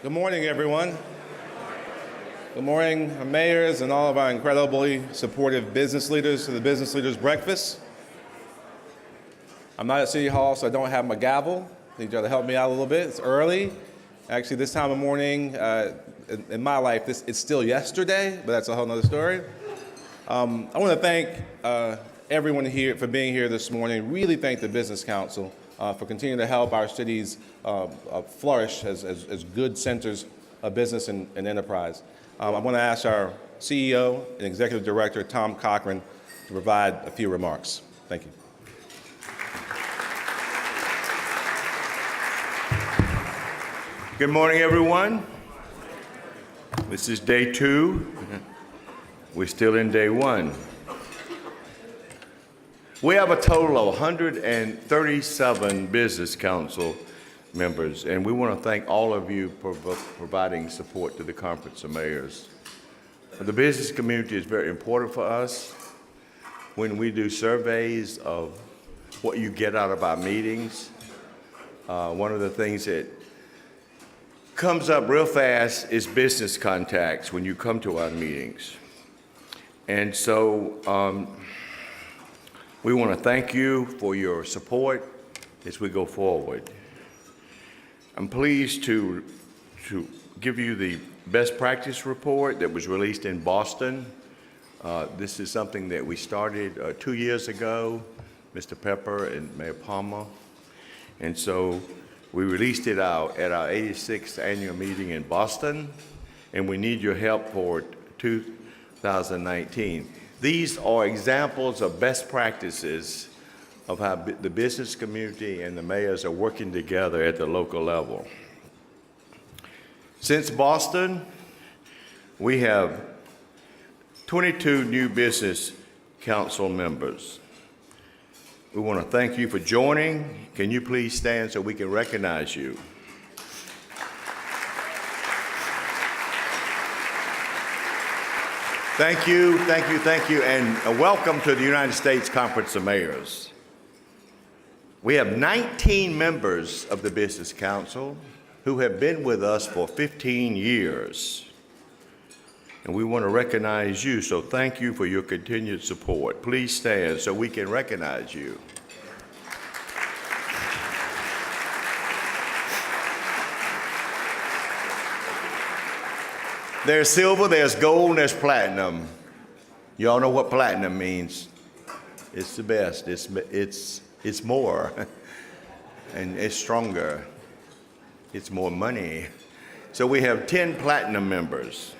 Good morning, everyone. Good morning, our mayors and all of our incredibly supportive business leaders to the Business Leaders Breakfast. I'm not at City Hall, so I don't have my gavel. I need y'all to help me out a little bit. It's early. Actually, this time of morning, in my life, it's still yesterday, but that's a whole nother story. I want to thank everyone here for being here this morning. Really thank the Business Council for continuing to help our cities flourish as good centers of business and enterprise. I want to ask our CEO and Executive Director, Tom Cochran, to provide a few remarks. Thank you. Good morning, everyone. This is day 2. We're still in day 1. We have a total of 137 Business Council members, and we want to thank all of you for providing support to the Conference of Mayors. The business community is very important for us. When we do surveys of what you get out of our meetings, one of the things that comes up real fast is business contacts when you come to our meetings. And so we want to thank you for your support as we go forward. I'm pleased to give you the best practice report that was released in Boston. This is something that we started 2 years ago, Mr. Pepper and Mayor Palmer. And so we released it out at our 86th annual meeting in Boston, and we need your help for 2019. These are examples of best practices of how the business community and the mayors are working together at the local level. Since Boston, we have 22 new business council members. We want to thank you for joining. Can you please stand so we can recognize you? Thank you, thank you, thank you, and welcome to the United States Conference of Mayors. We have 19 members of the Business Council who have been with us for 15 years. And we want to recognize you, so thank you for your continued support. Please stand so we can recognize you. There's silver, there's gold, and there's platinum. You all know what platinum means. It's the best. It's more, and it's stronger. It's more money. So we have 10 platinum members,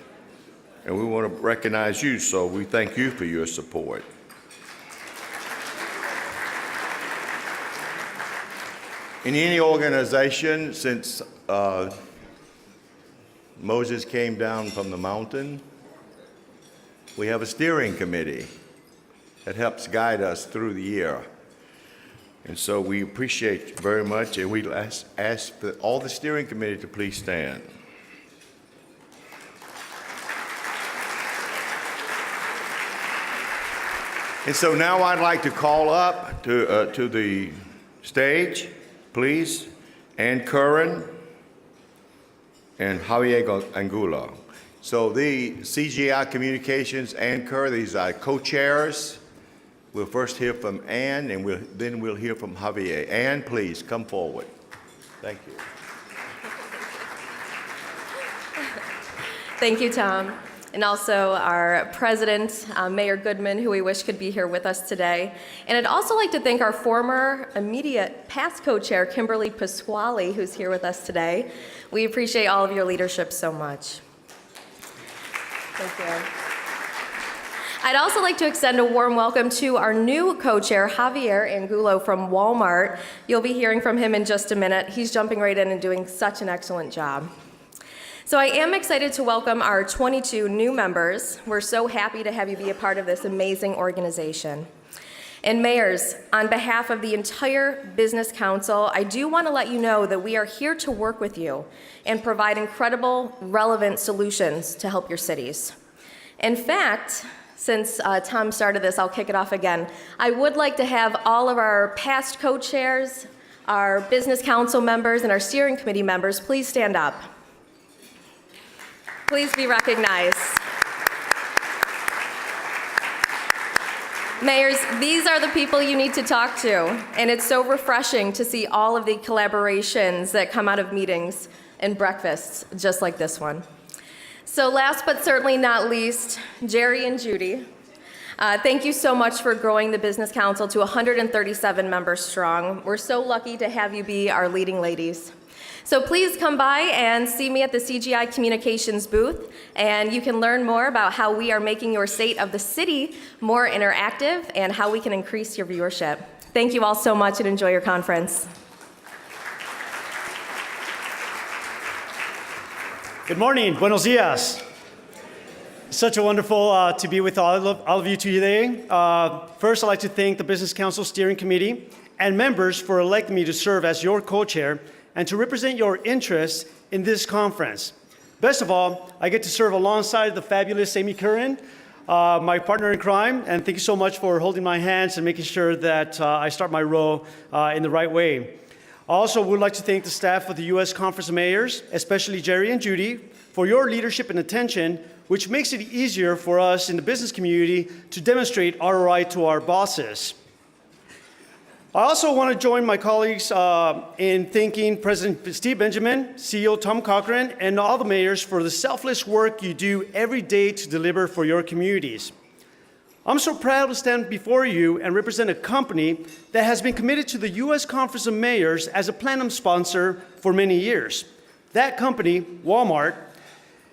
and we want to recognize you, so we thank you for your support. In any organization, since Moses came down from the mountain, we have a steering committee that helps guide us through the year. And so we appreciate you very much, and we ask all the steering committee to please stand. And so now I'd like to call up to the stage, please, Ann Curran and Javier Angulo. So the CGI Communications, Ann Curran, these are co-chairs. We'll first hear from Ann, and then we'll hear from Javier. Ann, please come forward. Thank you. Thank you, Tom. And also our president, Mayor Goodman, who we wish could be here with us today. And I'd also like to thank our former immediate past co-chair, Kimberly Pasquale, who's here with us today. We appreciate all of your leadership so much. Thank you. I'd also like to extend a warm welcome to our new co-chair, Javier Angulo from Walmart. You'll be hearing from him in just a minute. He's jumping right in and doing such an excellent job. So I am excited to welcome our 22 new members. We're so happy to have you be a part of this amazing organization. And mayors, on behalf of the entire Business Council, I do want to let you know that we are here to work with you and provide incredible, relevant solutions to help your cities. In fact, since Tom started this, I'll kick it off again. I would like to have all of our past co-chairs, our Business Council members, and our steering committee members please stand up. Please be recognized. Mayors, these are the people you need to talk to, and it's so refreshing to see all of the collaborations that come out of meetings and breakfasts just like this one. So last but certainly not least, Jerry and Judy, thank you so much for growing the Business Council to 137 members strong. We're so lucky to have you be our leading ladies. So please come by and see me at the CGI Communications booth, and you can learn more about how we are making your State of the City more interactive and how we can increase your viewership. Thank you all so much and enjoy your conference. Good morning, buenos dias. Such a wonderful to be with all of you today. First, I'd like to thank the Business Council Steering Committee and members for electing me to serve as your co-chair and to represent your interests in this conference. Best of all, I get to serve alongside the fabulous Amy Curran, my partner in crime, and thank you so much for holding my hands and making sure that I start my role in the right way. I also would like to thank the staff of the U.S. Conference of Mayors, especially Jerry and Judy, for your leadership and attention, which makes it easier for us in the business community to demonstrate ROI to our bosses. I also want to join my colleagues in thanking President Steve Benjamin, CEO Tom Cochran, and all the mayors for the selfless work you do every day to deliver for your communities. I'm so proud to stand before you and represent a company that has been committed to the U.S. Conference of Mayors as a platinum sponsor for many years. That company, Walmart,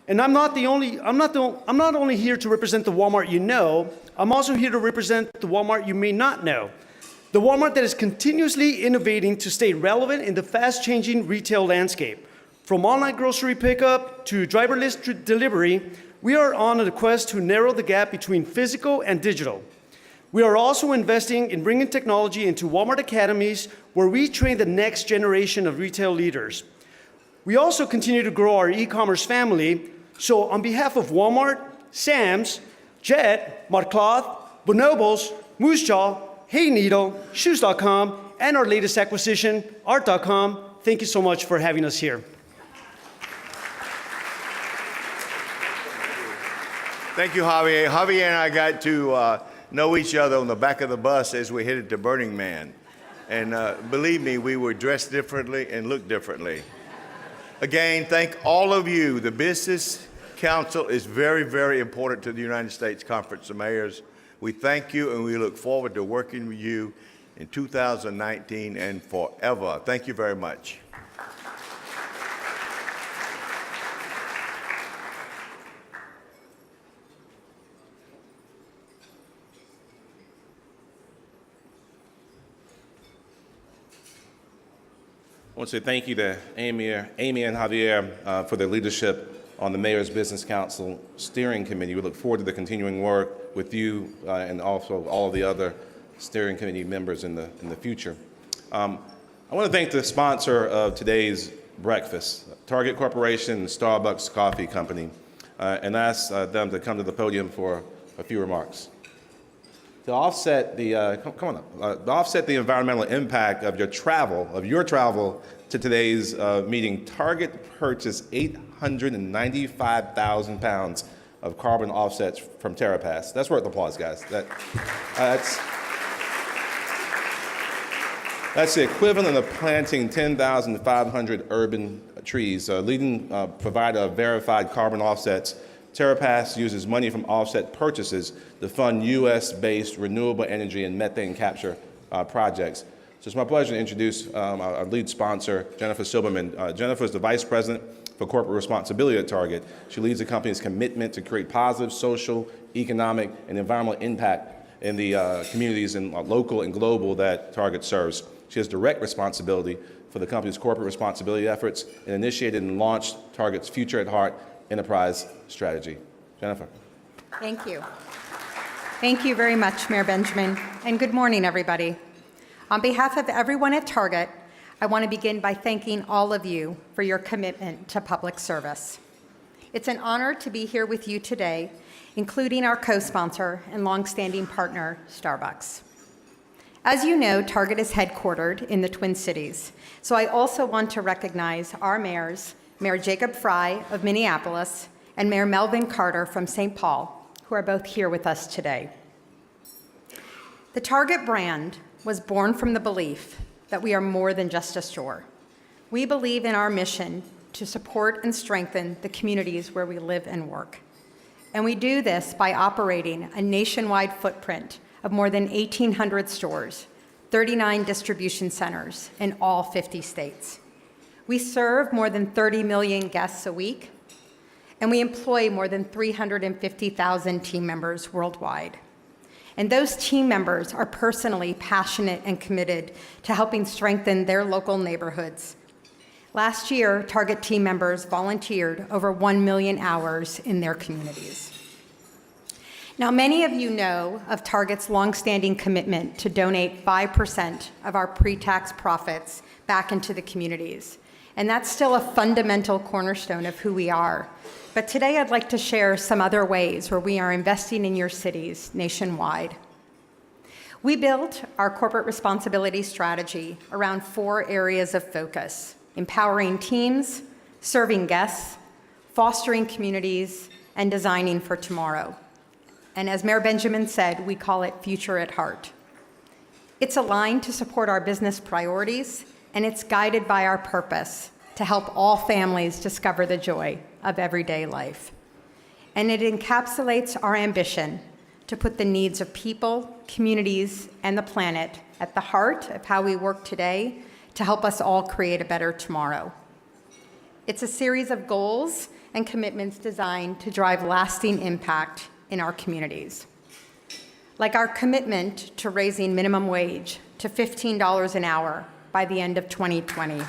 and I'm not only here to represent the Walmart you know, I'm also here to represent the Walmart you may not know. The Walmart that is continuously innovating to stay relevant in the fast-changing retail landscape. From online grocery pickup to driverless delivery, we are on a quest to narrow the gap between physical and digital. We are also investing in bringing technology into Walmart academies where we train the next generation of retail leaders. We also continue to grow our e-commerce family, so on behalf of Walmart, Sam's, Jet, Marcloth, Bonobos, Moose Jaw, Hey Needle, Shoes.com, and our latest acquisition, Art.com. Thank you so much for having us here. Thank you, Javier. Javier and I got to know each other on the back of the bus as we headed to Burning Man. And believe me, we were dressed differently and looked differently. Again, thank all of you. The Business Council is very, very important to the United States Conference of Mayors. We thank you, and we look forward to working with you in 2019 and forever. Thank you very much. I want to say thank you to Amy and Javier for their leadership on the Mayor's Business Council Steering Committee. We look forward to the continuing work with you and also all of the other steering committee members in the future. I want to thank the sponsor of today's breakfast, Target Corporation and Starbucks Coffee Company, and ask them to come to the podium for a few remarks. To offset the to offset the environmental impact of your travel to today's meeting, Target purchased 895,000 pounds of carbon offsets from TerraPass. That's worth applause, guys. That's the equivalent of planting 10,500 urban trees. A leading provider of verified carbon offsets, TerraPass uses money from offset purchases to fund U.S.-based renewable energy and methane capture projects. So it's my pleasure to introduce our lead sponsor, Jennifer Silberman. Jennifer is the Vice President for Corporate Responsibility at Target. She leads the company's commitment to create positive social, economic, and environmental impact in the communities and local and global that Target serves. She has direct responsibility for the company's corporate responsibility efforts and initiated and launched Target's Future at Heart enterprise strategy. Jennifer. Thank you. Thank you very much, Mayor Benjamin, and good morning, everybody. On behalf of everyone at Target, I want to begin by thanking all of you for your commitment to public service. It's an honor to be here with you today, including our co-sponsor and longstanding partner, Starbucks. As you know, Target is headquartered in the Twin Cities, so I also want to recognize our mayors, Mayor Jacob Fry of Minneapolis and Mayor Melvin Carter from St. Paul, who are both here with us today. The Target brand was born from the belief that we are more than just a store. We believe in our mission to support and strengthen the communities where we live and work. And we do this by operating a nationwide footprint of more than 1,800 stores, 39 distribution centers in all 50 states. We serve more than 30 million guests a week, and we employ more than 350,000 team members worldwide. And those team members are personally passionate and committed to helping strengthen their local neighborhoods. Last year, Target team members volunteered over 1 million hours in their communities. Now, many of you know of Target's longstanding commitment to donate 5% of our pre-tax profits back into the communities. And that's still a fundamental cornerstone of who we are. But today I'd like to share some other ways where we are investing in your cities nationwide. We built our corporate responsibility strategy around 4 areas of focus: empowering teams, serving guests, fostering communities, and designing for tomorrow. And as Mayor Benjamin said, we call it Future at Heart. It's aligned to support our business priorities, and it's guided by our purpose to help all families discover the joy of everyday life. And it encapsulates our ambition to put the needs of people, communities, and the planet at the heart of how we work today to help us all create a better tomorrow. It's a series of goals and commitments designed to drive lasting impact in our communities. Like our commitment to raising minimum wage to $15 an hour by the end of 2020.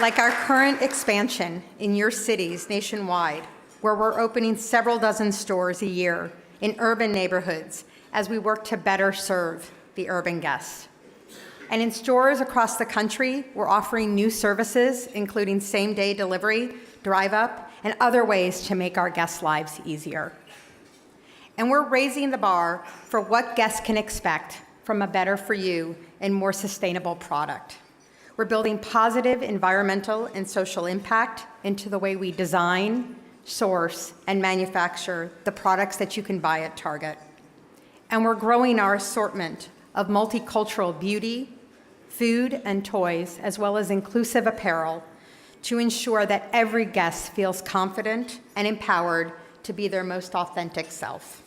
Like our current expansion in your cities nationwide, where we're opening several dozen stores a year in urban neighborhoods as we work to better serve the urban guest. And in stores across the country, we're offering new services, including same-day delivery, drive-up, and other ways to make our guests' lives easier. And we're raising the bar for what guests can expect from a better for you and more sustainable product. We're building positive environmental and social impact into the way we design, source, and manufacture the products that you can buy at Target. And we're growing our assortment of multicultural beauty, food, and toys, as well as inclusive apparel, to ensure that every guest feels confident and empowered to be their most authentic self.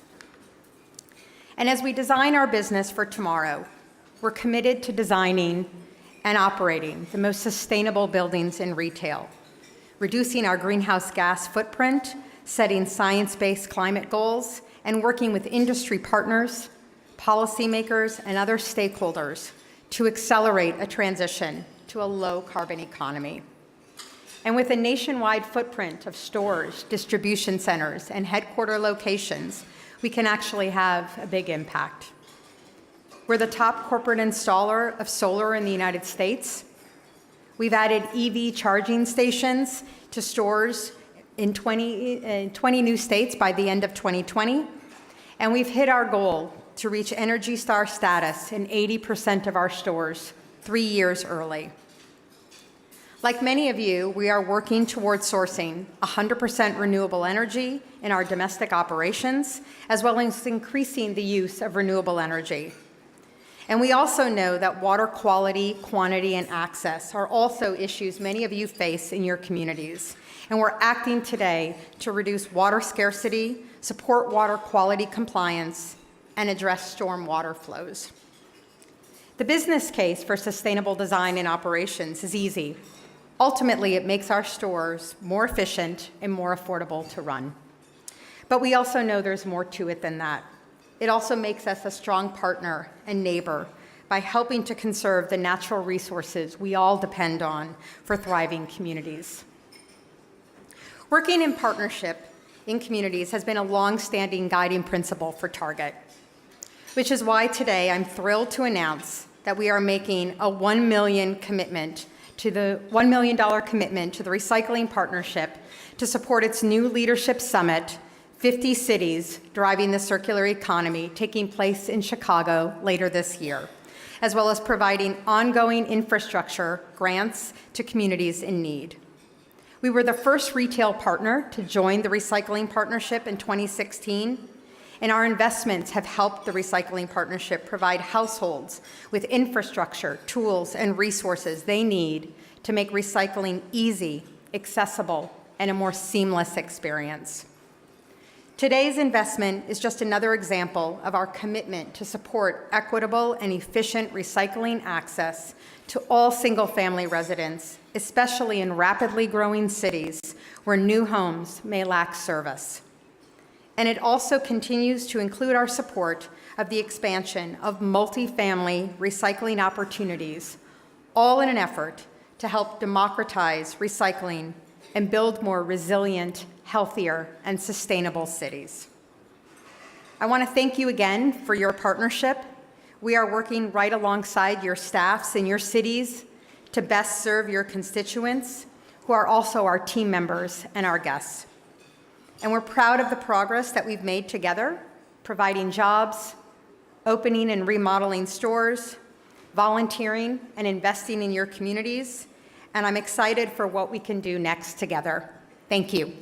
And as we design our business for tomorrow, we're committed to designing and operating the most sustainable buildings in retail, reducing our greenhouse gas footprint, setting science-based climate goals, and working with industry partners, policymakers, and other stakeholders to accelerate a transition to a low-carbon economy. And with a nationwide footprint of stores, distribution centers, and headquarter locations, we can actually have a big impact. We're the top corporate installer of solar in the United States. We've added EV charging stations to stores in 20 new states by the end of 2020. And we've hit our goal to reach Energy Star status in 80% of our stores 3 years early. Like many of you, we are working towards sourcing 100% renewable energy in our domestic operations, as well as increasing the use of renewable energy. And we also know that water quality, quantity, and access are also issues many of you face in your communities. And we're acting today to reduce water scarcity, support water quality compliance, and address storm water flows. The business case for sustainable design and operations is easy. Ultimately, it makes our stores more efficient and more affordable to run. But we also know there's more to it than that. It also makes us a strong partner and neighbor by helping to conserve the natural resources we all depend on for thriving communities. Working in partnership in communities has been a long-standing guiding principle for Target, which is why today I'm thrilled to announce that we are making a $1 million commitment to the $1 million commitment to the Recycling Partnership to support its new Leadership Summit, 50 Cities Driving the Circular Economy, taking place in Chicago later this year. as well as providing ongoing infrastructure grants to communities in need. We were the first retail partner to join the Recycling Partnership in 2016, and our investments have helped the Recycling Partnership provide households with infrastructure, tools, and resources they need to make recycling easy, accessible, and a more seamless experience. Today's investment is just another example of our commitment to support equitable and efficient recycling access to all single-family residents, especially in rapidly growing cities where new homes may lack service. And it also continues to include our support of the expansion of multifamily recycling opportunities, all in an effort to help democratize recycling and build more resilient, healthier, and sustainable cities. I want to thank you again for your partnership. We are working right alongside your staffs in your cities to best serve your constituents, who are also our team members and our guests. And we're proud of the progress that we've made together, providing jobs, opening and remodeling stores, volunteering and investing in your communities, and I'm excited for what we can do next together. Thank you.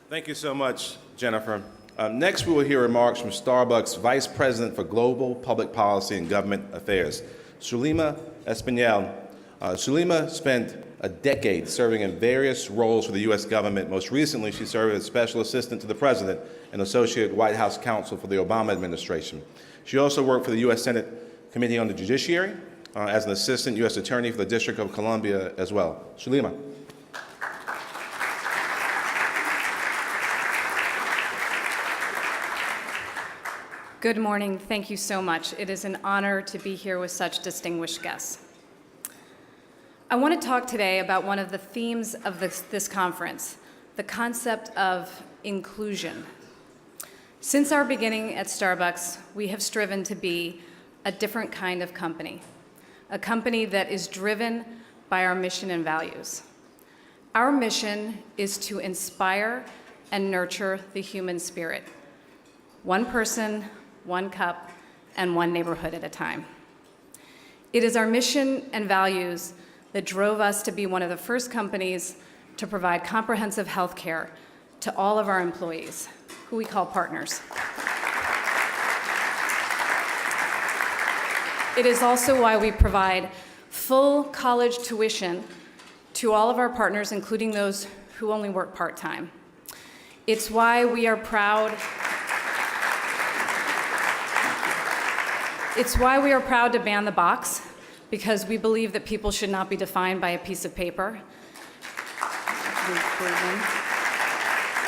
Thank you so much, Jennifer. Next, we will hear remarks from Starbucks Vice President for Global Public Policy and Government Affairs, Sulima Espinel. Sulima spent a decade serving in various roles for the U.S. government. Most recently, she served as Special Assistant to the President and Associate White House Counsel for the Obama administration. She also worked for the U.S. Senate Committee on the Judiciary as an Assistant U.S. Attorney for the District of Columbia as well. Sulima. Good morning. Thank you so much. It is an honor to be here with such distinguished guests. I want to talk today about one of the themes of this conference, the concept of inclusion. Since our beginning at Starbucks, we have striven to be a different kind of company, a company that is driven by our mission and values. Our mission is to inspire and nurture the human spirit, one person, one cup, and one neighborhood at a time. It is our mission and values that drove us to be one of the first companies to provide comprehensive health care to all of our employees, who we call partners. It is also why we provide full college tuition to all of our partners, including those who only work part-time. It's why we are proud to ban the box, because we believe that people should not be defined by a piece of paper.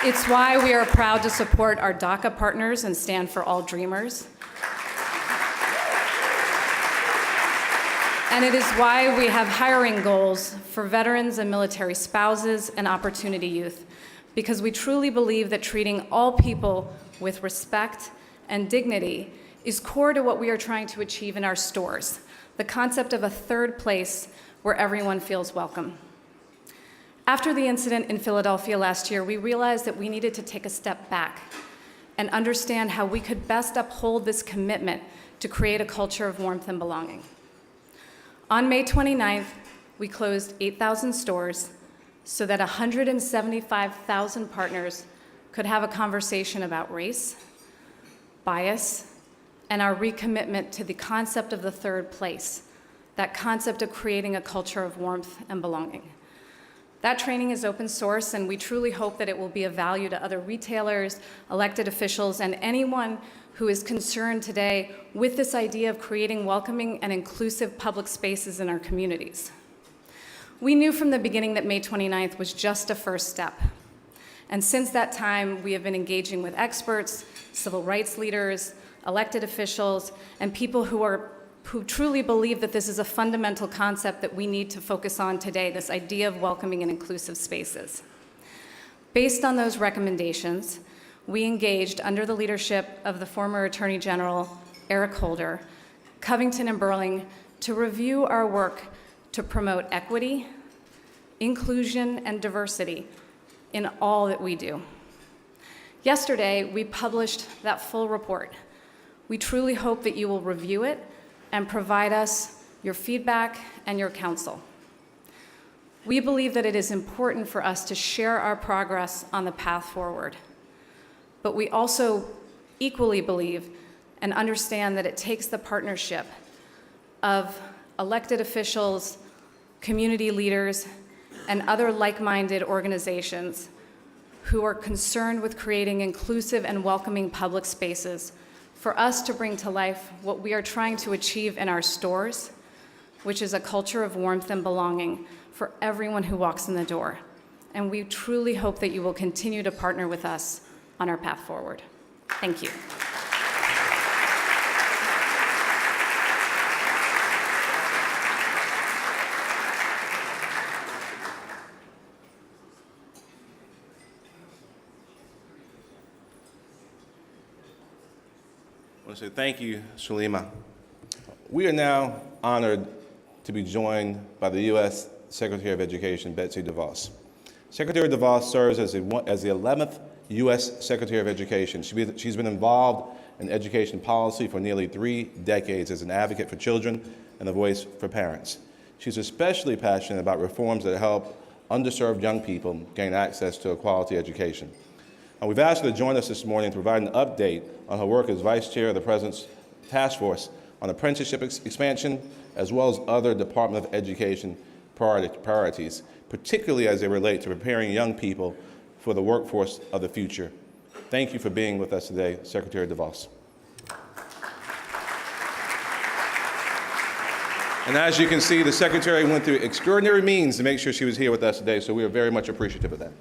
It's why we are proud to support our DACA partners and stand for all dreamers. And it is why we have hiring goals for veterans and military spouses and opportunity youth, because we truly believe that treating all people with respect and dignity is core to what we are trying to achieve in our stores, the concept of a third place where everyone feels welcome. After the incident in Philadelphia last year, we realized that we needed to take a step back and understand how we could best uphold this commitment to create a culture of warmth and belonging. On May 29th, we closed 8,000 stores so that 175,000 partners could have a conversation about race, bias, and our recommitment to the concept of the third place, that concept of creating a culture of warmth and belonging. That training is open source, and we truly hope that it will be of value to other retailers, elected officials, and anyone who is concerned today with this idea of creating welcoming and inclusive public spaces in our communities. We knew from the beginning that May 29th was just a first step. And since that time, we have been engaging with experts, civil rights leaders, elected officials, and people who truly believe that this is a fundamental concept that we need to focus on today, this idea of welcoming and inclusive spaces. Based on those recommendations, we engaged under the leadership of the former Attorney General, Eric Holder, Covington and Burling, to review our work to promote equity, inclusion, and diversity in all that we do. Yesterday, we published that full report. We truly hope that you will review it and provide us your feedback and your counsel. We believe that it is important for us to share our progress on the path forward, but we also equally believe and understand that it takes the partnership of elected officials, community leaders, and other like-minded organizations who are concerned with creating inclusive and welcoming public spaces for us to bring to life what we are trying to achieve in our stores, which is a culture of warmth and belonging for everyone who walks in the door. And we truly hope that you will continue to partner with us on our path forward. Thank you. I want to say thank you, Shalima. We are now honored to be joined by the U.S. Secretary of Education, Betsy DeVos. Secretary DeVos serves as the 11th U.S. Secretary of Education. She's been involved in education policy for nearly 3 decades as an advocate for children and a voice for parents. She's especially passionate about reforms that help underserved young people gain access to a quality education. And we've asked her to join us this morning to provide an update on her work as Vice Chair of the President's Task Force on apprenticeship expansion, as well as other Department of Education priorities, particularly as they relate to preparing young people for the workforce of the future. Thank you for being with us today, Secretary DeVos. And as you can see, the Secretary went through extraordinary means to make sure she was here with us today, so we are very much appreciative of that.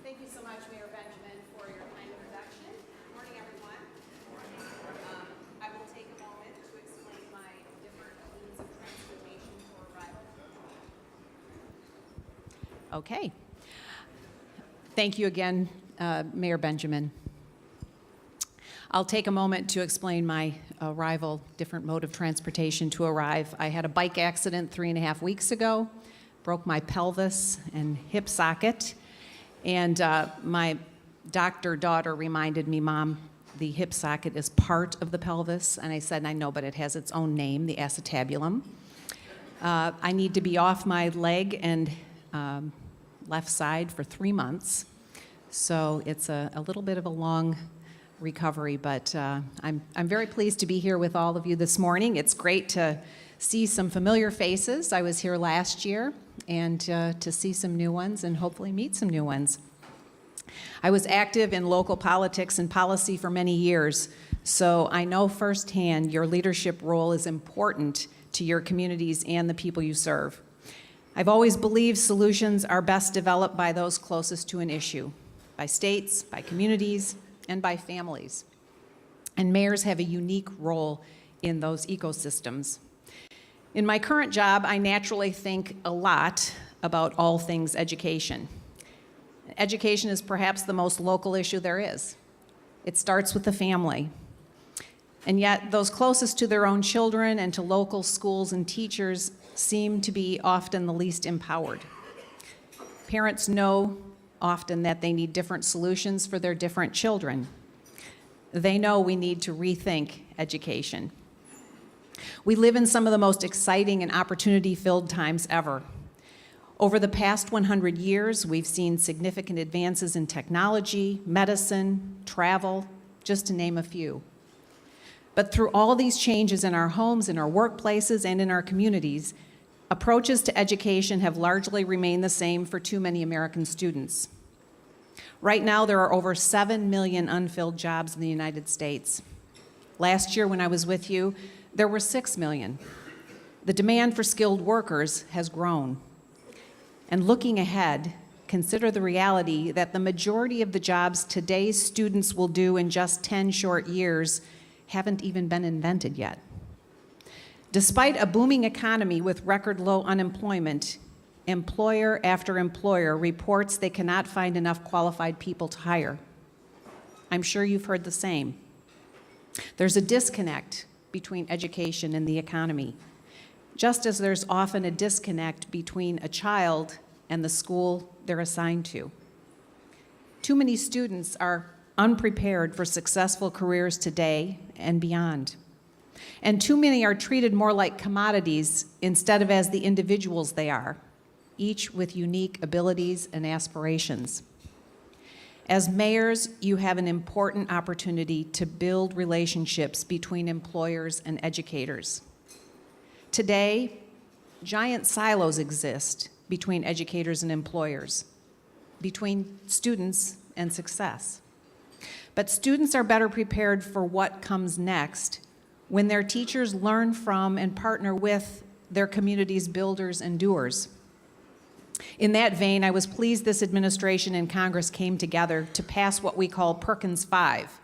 Thank you so much, Mayor Benjamin, for your kind introduction. Good morning, everyone. I will take a moment to explain my different means of transportation for arrival. Okay. Thank you again, Mayor Benjamin. I'll take a moment to explain my arrival, different mode of transportation to arrive. I had a bike accident 3.5 weeks ago, broke my pelvis and hip socket. And my doctor daughter reminded me, Mom, the hip socket is part of the pelvis. And I said, I know, but it has its own name, the acetabulum. I need to be off my leg and left side for 3 months. So it's a little bit of a long recovery, but I'm very pleased to be here with all of you this morning. It's great to see some familiar faces. I was here last year, and to see some new ones and hopefully meet some new ones. I was active in local politics and policy for many years, so I know firsthand your leadership role is important to your communities and the people you serve. I've always believed solutions are best developed by those closest to an issue, by states, by communities, and by families. And mayors have a unique role in those ecosystems. In my current job, I naturally think a lot about all things education. Education is perhaps the most local issue there is. It starts with the family. And yet, those closest to their own children and to local schools and teachers seem to be often the least empowered. Parents know often that they need different solutions for their different children. They know we need to rethink education. We live in some of the most exciting and opportunity-filled times ever. Over the past 100 years, we've seen significant advances in technology, medicine, travel, just to name a few. But through all these changes in our homes, in our workplaces, and in our communities, approaches to education have largely remained the same for too many American students. Right now, there are over 7 million unfilled jobs in the United States. Last year, when I was with you, there were 6 million. The demand for skilled workers has grown. And looking ahead, consider the reality that the majority of the jobs today's students will do in just 10 short years haven't even been invented yet. Despite a booming economy with record low unemployment, employer after employer reports they cannot find enough qualified people to hire. I'm sure you've heard the same. There's a disconnect between education and the economy, just as there's often a disconnect between a child and the school they're assigned to. Too many students are unprepared for successful careers today and beyond. And too many are treated more like commodities instead of as the individuals they are, each with unique abilities and aspirations. As mayors, you have an important opportunity to build relationships between employers and educators. Today, giant silos exist between educators and employers, between students and success. But students are better prepared for what comes next when their teachers learn from and partner with their community's builders and doers. In that vein, I was pleased this administration and Congress came together to pass what we call Perkins 5.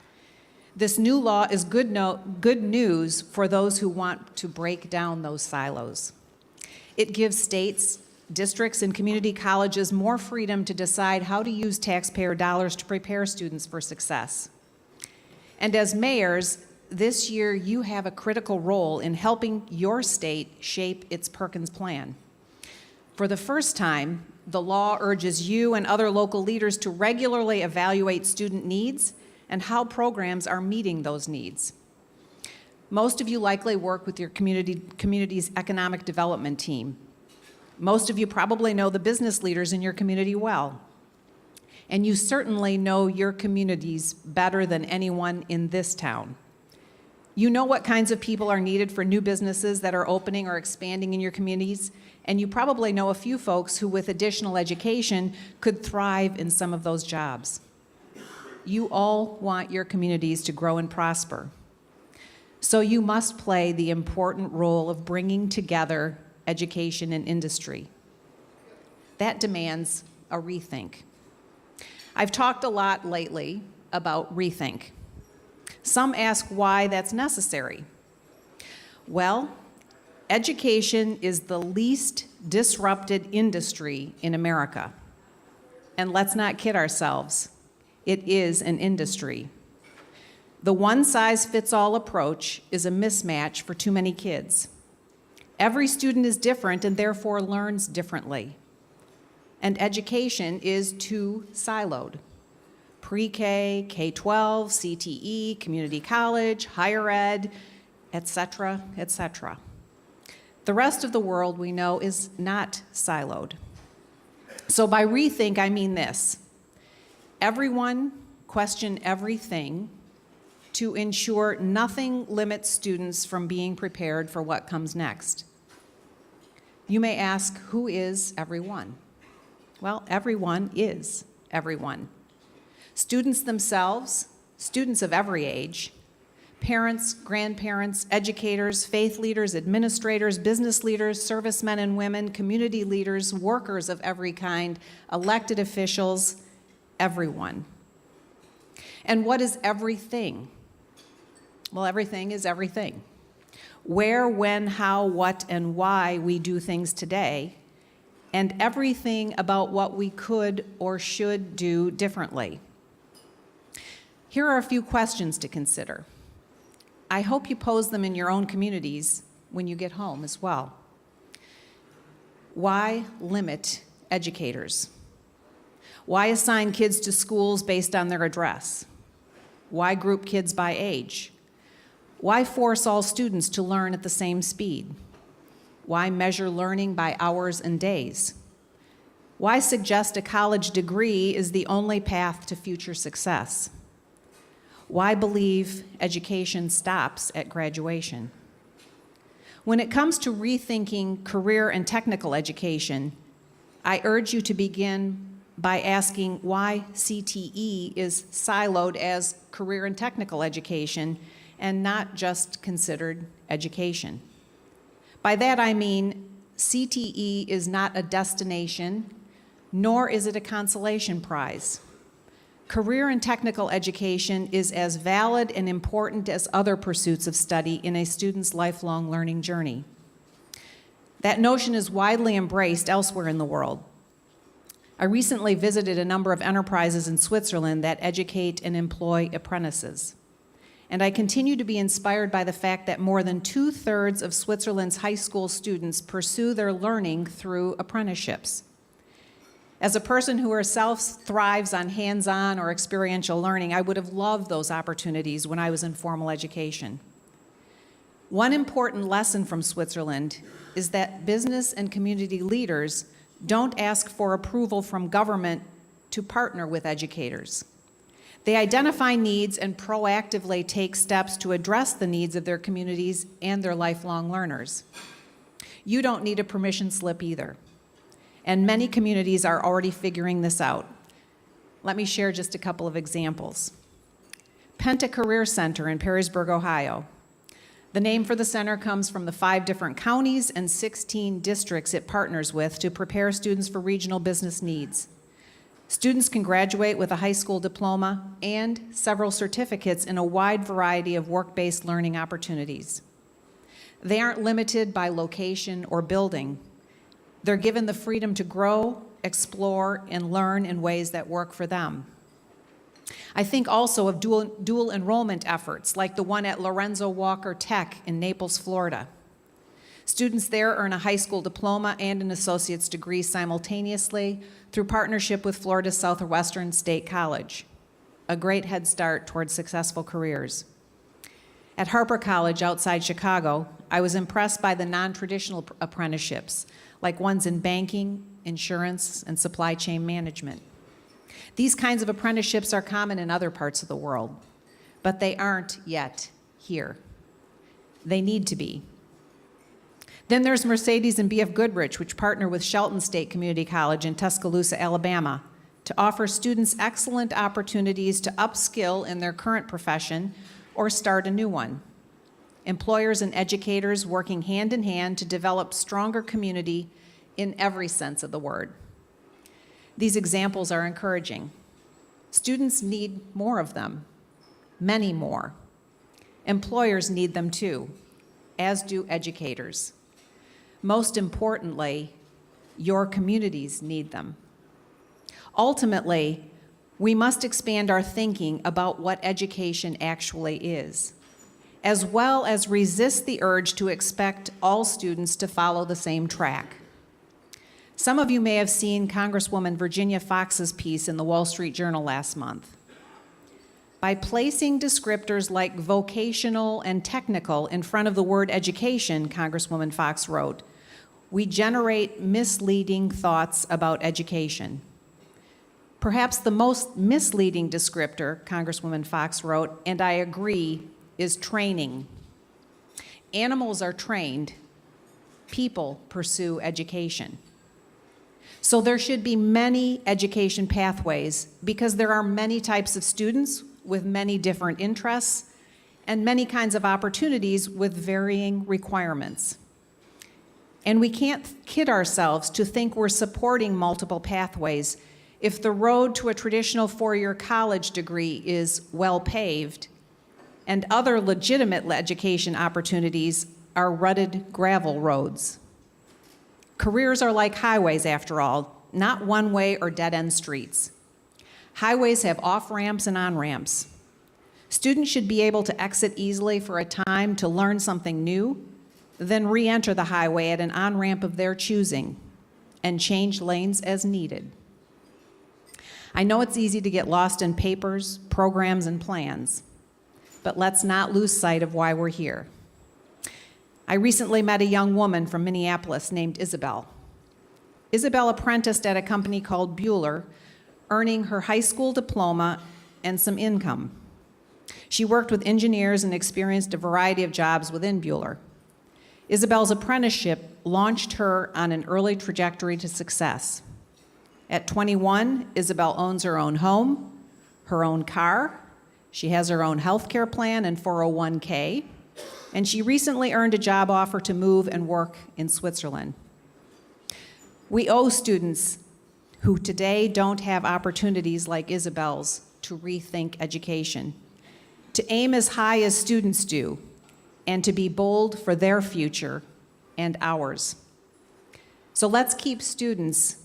This new law is good news for those who want to break down those silos. It gives states, districts, and community colleges more freedom to decide how to use taxpayer dollars to prepare students for success. And as mayors, this year you have a critical role in helping your state shape its Perkins plan. For the first time, the law urges you and other local leaders to regularly evaluate student needs and how programs are meeting those needs. Most of you likely work with your community's economic development team. Most of you probably know the business leaders in your community well. And you certainly know your communities better than anyone in this town. You know what kinds of people are needed for new businesses that are opening or expanding in your communities, and you probably know a few folks who, with additional education, could thrive in some of those jobs. You all want your communities to grow and prosper. So you must play the important role of bringing together education and industry. That demands a rethink. I've talked a lot lately about rethink. Some ask why that's necessary. Well, education is the least disrupted industry in America. And let's not kid ourselves, it is an industry. The one-size-fits-all approach is a mismatch for too many kids. Every student is different and therefore learns differently. And education is too siloed. Pre-K, K-12, CTE, community college, higher ed, etc., etc. The rest of the world we know is not siloed. So by rethink, I mean this. Everyone question everything to ensure nothing limits students from being prepared for what comes next. You may ask, who is everyone? Well, everyone is everyone. Students themselves, students of every age, parents, grandparents, educators, faith leaders, administrators, business leaders, servicemen and women, community leaders, workers of every kind, elected officials, everyone. And what is everything? Well, everything is everything. Where, when, how, what, and why we do things today, and everything about what we could or should do differently. Here are a few questions to consider. I hope you pose them in your own communities when you get home as well. Why limit educators? Why assign kids to schools based on their address? Why group kids by age? Why force all students to learn at the same speed? Why measure learning by hours and days? Why suggest a college degree is the only path to future success? Why believe education stops at graduation? When it comes to rethinking career and technical education, I urge you to begin by asking why CTE is siloed as career and technical education and not just considered education. By that I mean CTE is not a destination, nor is it a consolation prize. Career and technical education is as valid and important as other pursuits of study in a student's lifelong learning journey. That notion is widely embraced elsewhere in the world. I recently visited a number of enterprises in Switzerland that educate and employ apprentices. And I continue to be inspired by the fact that more than 2/3 of Switzerland's high school students pursue their learning through apprenticeships. As a person who herself thrives on hands-on or experiential learning, I would have loved those opportunities when I was in formal education. One important lesson from Switzerland is that business and community leaders don't ask for approval from government to partner with educators. They identify needs and proactively take steps to address the needs of their communities and their lifelong learners. You don't need a permission slip either. And many communities are already figuring this out. Let me share just a couple of examples. Penta Career Center in Perrysburg, Ohio. The name for the center comes from the 5 different counties and 16 districts it partners with to prepare students for regional business needs. Students can graduate with a high school diploma and several certificates in a wide variety of work-based learning opportunities. They aren't limited by location or building. They're given the freedom to grow, explore, and learn in ways that work for them. I think also of dual enrollment efforts like the one at Lorenzo Walker Tech in Naples, Florida. Students there earn a high school diploma and an associate's degree simultaneously through partnership with Florida Southwestern State College, a great head start towards successful careers. At Harper College outside Chicago, I was impressed by the non-traditional apprenticeships, like ones in banking, insurance, and supply chain management. These kinds of apprenticeships are common in other parts of the world, but they aren't yet here. They need to be. Then there's Mercedes and B.F. Goodrich, which partner with Shelton State Community College in Tuscaloosa, Alabama, to offer students excellent opportunities to upskill in their current profession or start a new one. Employers and educators working hand in hand to develop stronger community in every sense of the word. These examples are encouraging. Students need more of them, many more. Employers need them too, as do educators. Most importantly, your communities need them. Ultimately, we must expand our thinking about what education actually is, as well as resist the urge to expect all students to follow the same track. Some of you may have seen Congresswoman Virginia Foxx's piece in the Wall Street Journal last month. By placing descriptors like vocational and technical in front of the word education, Congresswoman Foxx wrote, we generate misleading thoughts about education. Perhaps the most misleading descriptor, Congresswoman Foxx wrote, and I agree, is training. Animals are trained. People pursue education. So there should be many education pathways because there are many types of students with many different interests and many kinds of opportunities with varying requirements. And we can't kid ourselves to think we're supporting multiple pathways if the road to a traditional four-year college degree is well paved and other legitimate education opportunities are rutted gravel roads. Careers are like highways, after all, not one-way or dead-end streets. Highways have off-ramps and on-ramps. Students should be able to exit easily for a time to learn something new, then re-enter the highway at an on-ramp of their choosing and change lanes as needed. I know it's easy to get lost in papers, programs, and plans, but let's not lose sight of why we're here. I recently met a young woman from Minneapolis named Isabel. Isabel apprenticed at a company called Bueller, earning her high school diploma and some income. She worked with engineers and experienced a variety of jobs within Bueller. Isabel's apprenticeship launched her on an early trajectory to success. At 21, Isabel owns her own home, her own car, she has her own health care plan and 401k, and she recently earned a job offer to move and work in Switzerland. We owe students who today don't have opportunities like Isabel's to rethink education, to aim as high as students do, and to be bold for their future and ours. So let's keep students,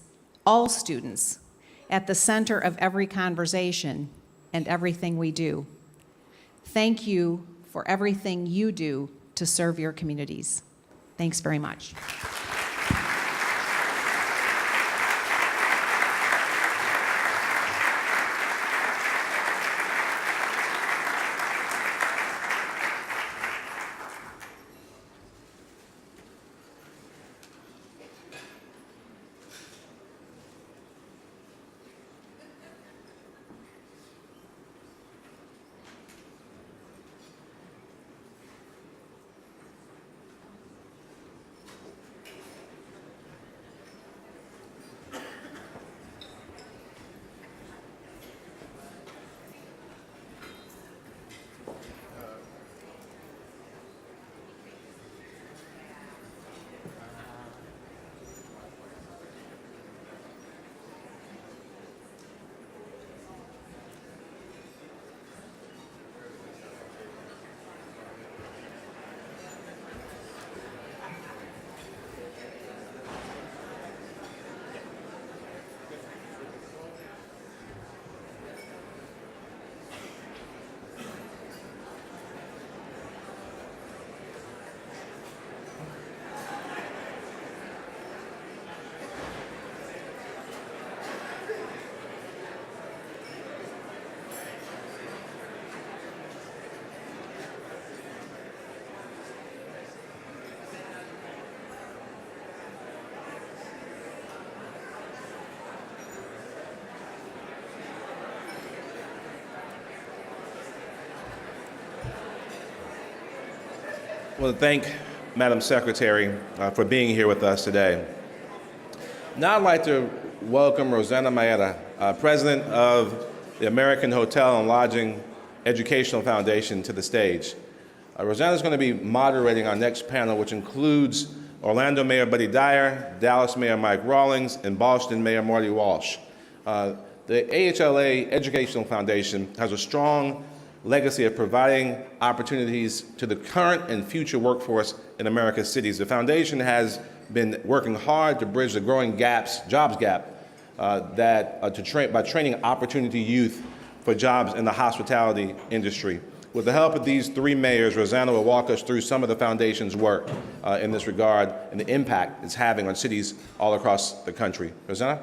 all students, at the center of every conversation and everything we do. Thank you for everything you do to serve your communities. Thanks very much. I want to thank Madam Secretary for being here with us today. Now I'd like to welcome Rosanna Maeda, President of the American Hotel and Lodging Educational Foundation, to the stage. Rosanna is going to be moderating our next panel, which includes Orlando Mayor Buddy Dyer, Dallas Mayor Mike Rawlings, and Boston Mayor Marty Walsh. The AHLA Educational Foundation has a strong legacy of providing opportunities to the current and future workforce in America's cities. The foundation has been working hard to bridge the growing jobs gap by training opportunity youth for jobs in the hospitality industry. With the help of these three mayors, Rosanna will walk us through some of the foundation's work in this regard and the impact it's having on cities all across the country. Rosanna?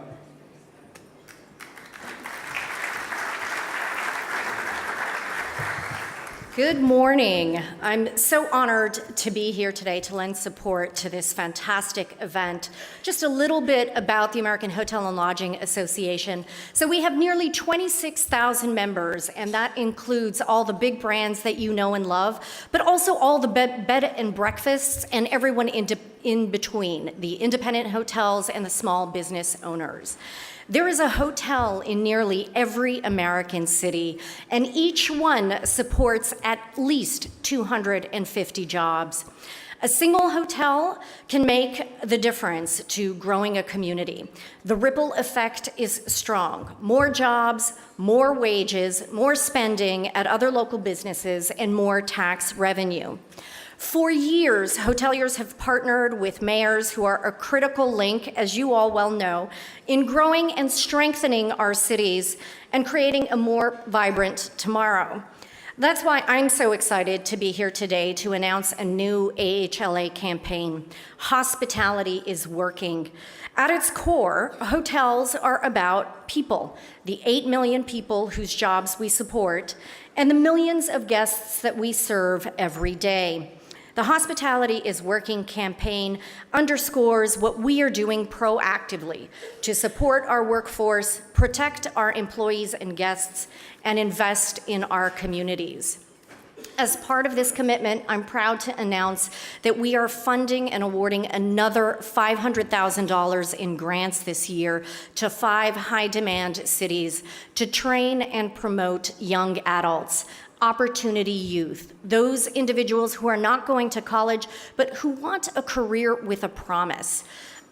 Good morning. I'm so honored to be here today to lend support to this fantastic event. Just a little bit about the American Hotel and Lodging Association. So we have nearly 26,000 members, and that includes all the big brands that you know and love, but also all the bed and breakfasts and everyone in between, the independent hotels and the small business owners. There is a hotel in nearly every American city, and each one supports at least 250 jobs. A single hotel can make the difference to growing a community. The ripple effect is strong. More jobs, more wages, more spending at other local businesses, and more tax revenue. For years, hoteliers have partnered with mayors who are a critical link, as you all well know, in growing and strengthening our cities and creating a more vibrant tomorrow. That's why I'm so excited to be here today to announce a new AHLA campaign. Hospitality is working. At its core, hotels are about people, the 8 million people whose jobs we support, and the millions of guests that we serve every day. The Hospitality is Working campaign underscores what we are doing proactively to support our workforce, protect our employees and guests, and invest in our communities. As part of this commitment, I'm proud to announce that we are funding and awarding another $500,000 in grants this year to 5 high-demand cities to train and promote young adults. Opportunity youth, those individuals who are not going to college, but who want a career with a promise.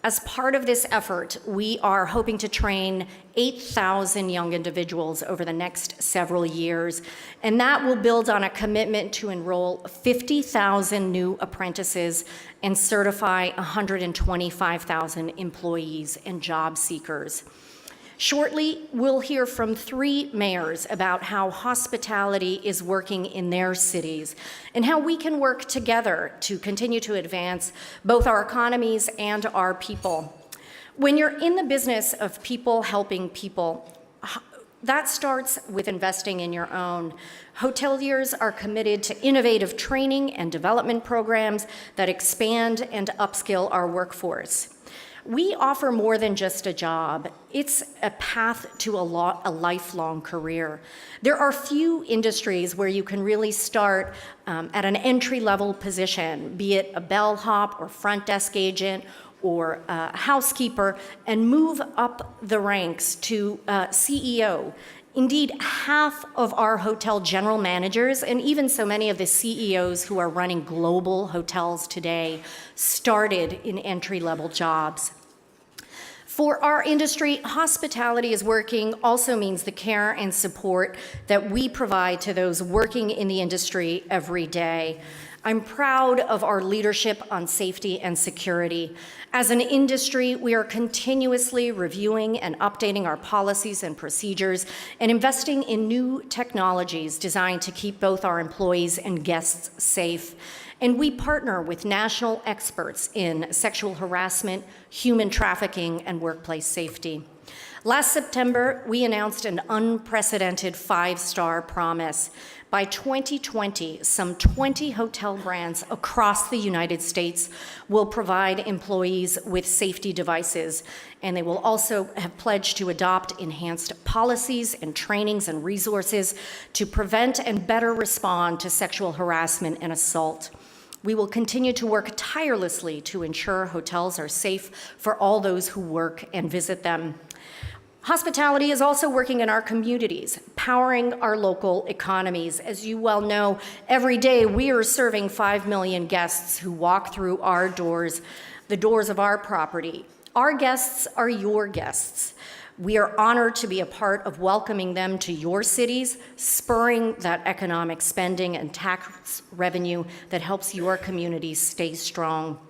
As part of this effort, we are hoping to train 8,000 young individuals over the next several years, and that will build on a commitment to enroll 50,000 new apprentices and certify 125,000 employees and job seekers. Shortly, we'll hear from 3 mayors about how hospitality is working in their cities and how we can work together to continue to advance both our economies and our people. When you're in the business of people helping people, that starts with investing in your own. Hoteliers are committed to innovative training and development programs that expand and upskill our workforce. We offer more than just a job. It's a path to a lifelong career. There are few industries where you can really start at an entry-level position, be it a bellhop or front desk agent or a housekeeper, and move up the ranks to CEO. Indeed, half of our hotel general managers, and even so many of the CEOs who are running global hotels today, started in entry-level jobs. For our industry, hospitality is working also means the care and support that we provide to those working in the industry every day. I'm proud of our leadership on safety and security. As an industry, we are continuously reviewing and updating our policies and procedures and investing in new technologies designed to keep both our employees and guests safe. And we partner with national experts in sexual harassment, human trafficking, and workplace safety. Last September, we announced an unprecedented 5-star promise. By 2020, some 20 hotel brands across the United States will provide employees with safety devices, and they will also have pledged to adopt enhanced policies and trainings and resources to prevent and better respond to sexual harassment and assault. We will continue to work tirelessly to ensure hotels are safe for all those who work and visit them. Hospitality is also working in our communities, powering our local economies. As you well know, every day we are serving 5 million guests who walk through our doors, the doors of our property. Our guests are your guests. We are honored to be a part of welcoming them to your cities, spurring that economic spending and tax revenue that helps your communities stay strong.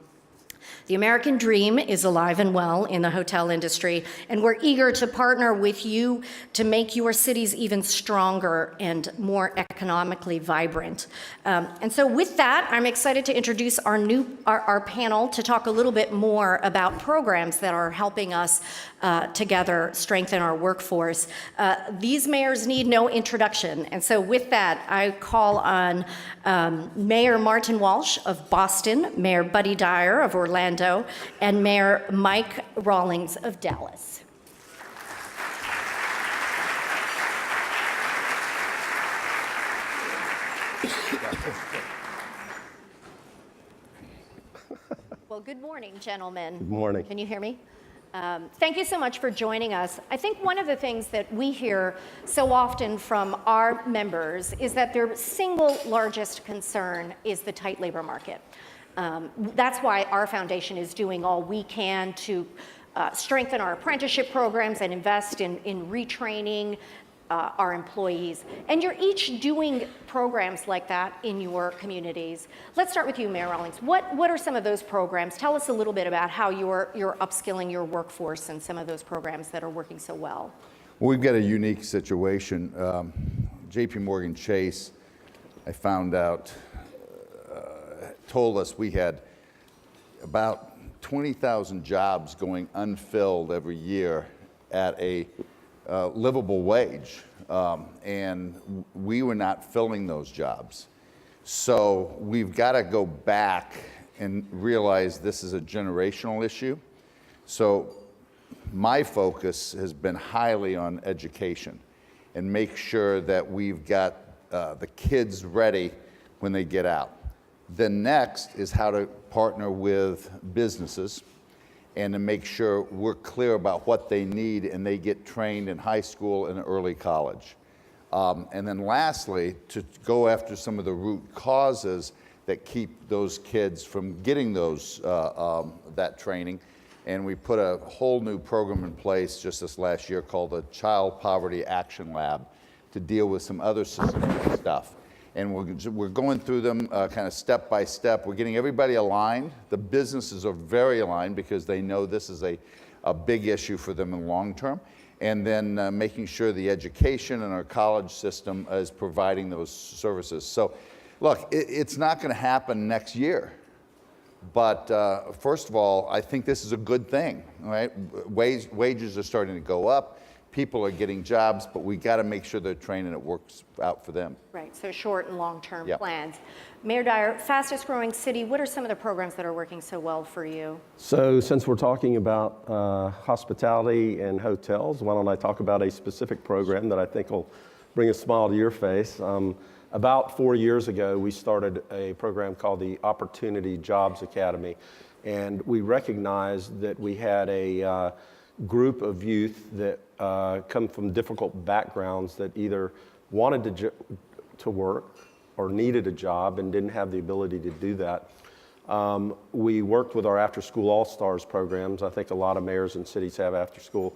The American dream is alive and well in the hotel industry, and we're eager to partner with you to make your cities even stronger and more economically vibrant. And so with that, I'm excited to introduce our panel to talk a little bit more about programs that are helping us together strengthen our workforce. These mayors need no introduction, and so with that, I call on Mayor Martin Walsh of Boston, Mayor Buddy Dyer of Orlando, and Mayor Mike Rawlings of Dallas. Well, good morning, gentlemen. Good morning. Can you hear me? Thank you so much for joining us. I think one of the things that we hear so often from our members is that their single largest concern is the tight labor market. That's why our foundation is doing all we can to strengthen our apprenticeship programs and invest in retraining our employees. And you're each doing programs like that in your communities. Let's start with you, Mayor Rawlings. What are some of those programs? Tell us a little bit about how you're upskilling your workforce and some of those programs that are working so well. Well, we've got a unique situation. JP Morgan Chase, I found out, told us we had about 20,000 jobs going unfilled every year at a livable wage, and we were not filling those jobs. So we've got to go back and realize this is a generational issue. So my focus has been highly on education and make sure that we've got the kids ready when they get out. The next is how to partner with businesses and to make sure we're clear about what they need and they get trained in high school and early college. And then lastly, to go after some of the root causes that keep those kids from getting those that training. And we put a whole new program in place just this last year called the Child Poverty Action Lab to deal with some other systemic stuff. And we're going through them kind of step by step. We're getting everybody aligned. The businesses are very aligned because they know this is a big issue for them in the long term. and then making sure the education and our college system is providing those services. So, look, it's not going to happen next year. But first of all, I think this is a good thing, right? Wages are starting to go up. People are getting jobs, but we got to make sure they're trained and it works out for them. Right, so short and long-term Yep. plans. Mayor Dyer, fastest growing city, what are some of the programs that are working so well for you? So since we're talking about hospitality and hotels, why don't I talk about a specific program that I think will bring a smile to your face. About 4 years ago, we started a program called the Opportunity Jobs Academy, and we recognized that we had a group of youth that come from difficult backgrounds that either wanted to work or needed a job and didn't have the ability to do that. We worked with our after-school all-stars programs. I think a lot of mayors and cities have after-school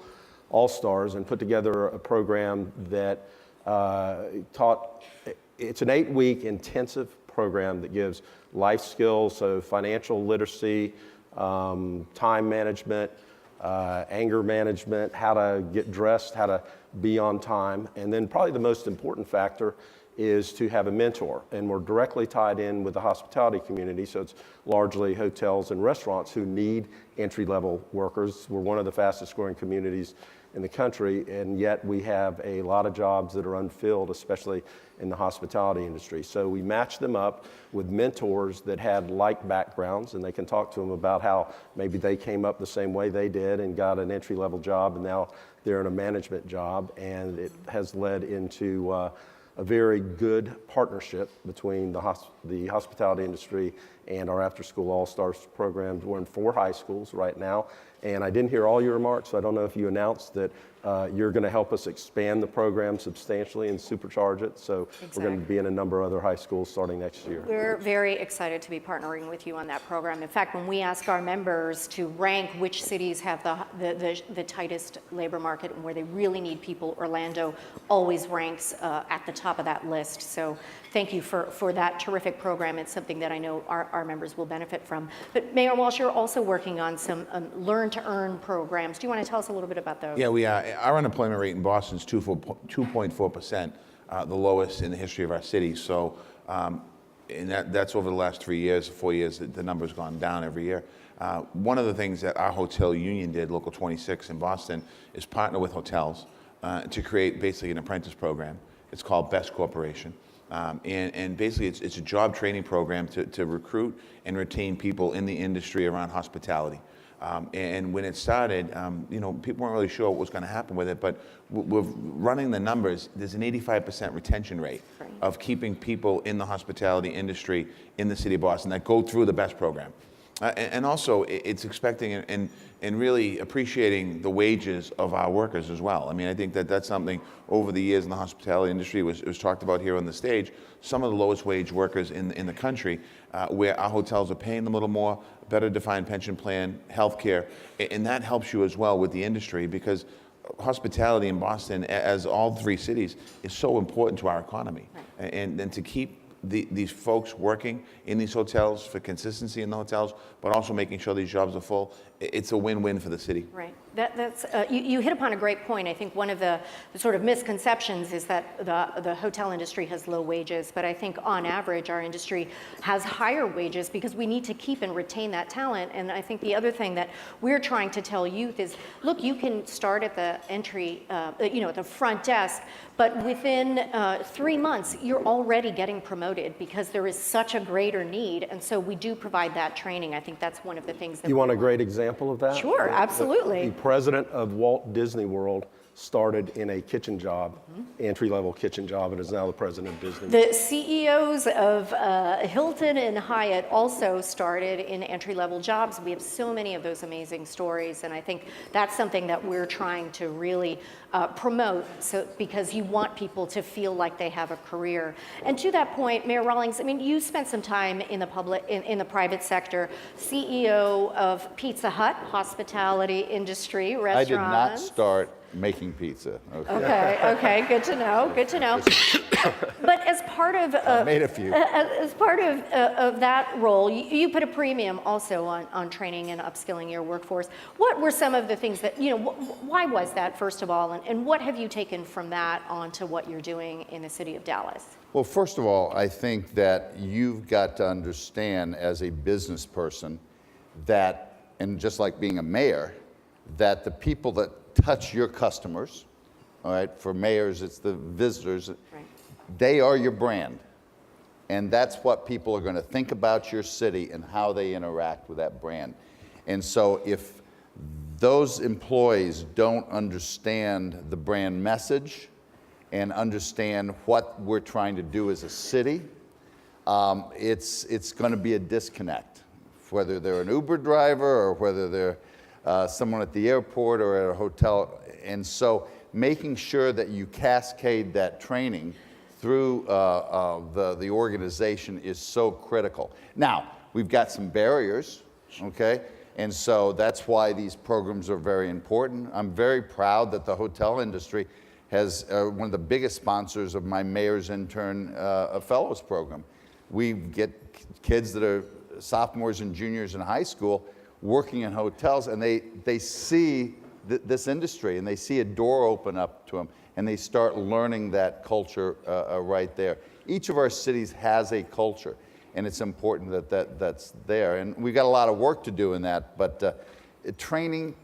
all-stars, and put together a program that taught, it's an 8-week intensive program that gives life skills, so financial literacy, time management, anger management, how to get dressed, how to be on time, and then probably the most important factor is to have a mentor. And we're directly tied in with the hospitality community, so it's largely hotels and restaurants who need entry-level workers. We're one of the fastest growing communities in the country, and yet we have a lot of jobs that are unfilled, especially in the hospitality industry. So we match them up with mentors that had like backgrounds, and they can talk to them about how maybe they came up the same way they did and got an entry-level job, and now they're in a management job, and it has led into a very good partnership between the hospitality industry and our after-school all-stars programs. We're in 4 high schools right now, and I didn't hear all your remarks, so I don't know if you announced that you're going to help us expand the program substantially and supercharge it. So We're going to be in a number of other high schools starting next year. We're very excited to be partnering with you on that program. In fact, when we ask our members to rank which cities have the tightest labor market and where they really need people, Orlando always ranks at the top of that list. So thank you for that terrific program. It's something that I know our members will benefit from. But Mayor Walsh, you're also working on some learn-to-earn programs. Do you want to tell us a little bit about those? Yeah, we are. Our unemployment rate in Boston is 2.4%, the lowest in the history of our city. So, and that's over the last 3 years, 4 years, the number's gone down every year. One of the things that our hotel union did, Local 26 in Boston, is partner with hotels to create basically an apprentice program. It's called Best Corporation. And basically it's a job training program to recruit and retain people in the industry around hospitality. And when it started, people weren't really sure what was going to happen with it, but we're running the numbers. There's an 85% retention rate of keeping people in the hospitality industry in the city of Boston that go through the BEST program. And also, it's expecting and really appreciating the wages of our workers as well. I mean, I think that's something over the years in the hospitality industry was talked about here on the stage. Some of the lowest wage workers in the country, where our hotels are paying them a little more, better defined pension plan, health care, and that helps you as well with the industry, because hospitality in Boston, as all 3 cities, is so important to our economy. Right. And to keep these folks working in these hotels for consistency in the hotels, but also making sure these jobs are full, it's a win-win for the city. Right. That's you hit upon a great point. I think one of the sort of misconceptions is that the hotel industry has low wages, but I think on average our industry has higher wages because we need to keep and retain that talent. And I think the other thing that we're trying to tell youth is, look, you can start at the entry, at the front desk, but within 3 months you're already getting promoted because there is such a greater need. And so we do provide that training. I think that's one of the things that You want a great example of that? Sure, absolutely. The president of Walt Disney World started in a kitchen job, entry-level kitchen job, and is now the president of Disney. The CEOs of Hilton and Hyatt also started in entry-level jobs. We have so many of those amazing stories, and I think that's something that we're trying to really promote, because you want people to feel like they have a career. And to that point, Mayor Rawlings, I mean, you spent some time in the private sector, CEO of Pizza Hut, hospitality industry, restaurants. I did not start making pizza. Okay. Okay, good to know, good to know. But as part of Made a few. as part of that role, you put a premium also on training and upskilling your workforce. What were some of the things that, why was that, first of all, and what have you taken from that onto what you're doing in the city of Dallas? Well, first of all, I think that you've got to understand as a business person that, and just like being a mayor, that the people that touch your customers, all right, for mayors, it's the visitors, Right. they are your brand. And that's what people are going to think about your city and how they interact with that brand. And so if those employees don't understand the brand message and understand what we're trying to do as a city, it's going to be a disconnect, whether they're an Uber driver or whether they're someone at the airport or at a hotel. And so making sure that you cascade that training through the organization is so critical. Now, we've got some barriers, okay? And so that's why these programs are very important. I'm very proud that the hotel industry has one of the biggest sponsors of my Mayor's Intern Fellows program. We get kids that are sophomores and juniors in high school working in hotels, and they see this industry, and they see a door open up to them, and they start learning that culture right there. Each of our cities has a culture, and it's important that's there. And we've got a lot of work to do in that, but training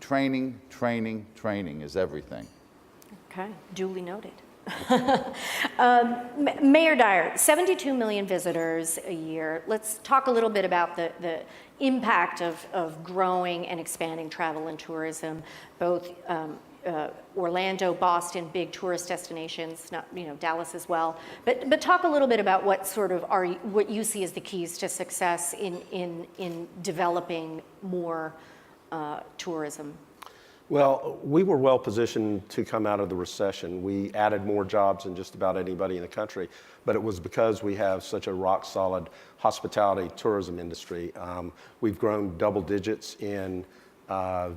is everything. Okay, duly noted. Mayor Dyer, 72 million visitors a year. Let's talk a little bit about the impact of growing and expanding travel and tourism, both Orlando, Boston, big tourist destinations, not, Dallas as well. But talk a little bit about what you see as the keys to success in developing more tourism. Well, we were well positioned to come out of the recession. We added more jobs than just about anybody in the country, but it was because we have such a rock solid hospitality tourism industry. We've grown double digits in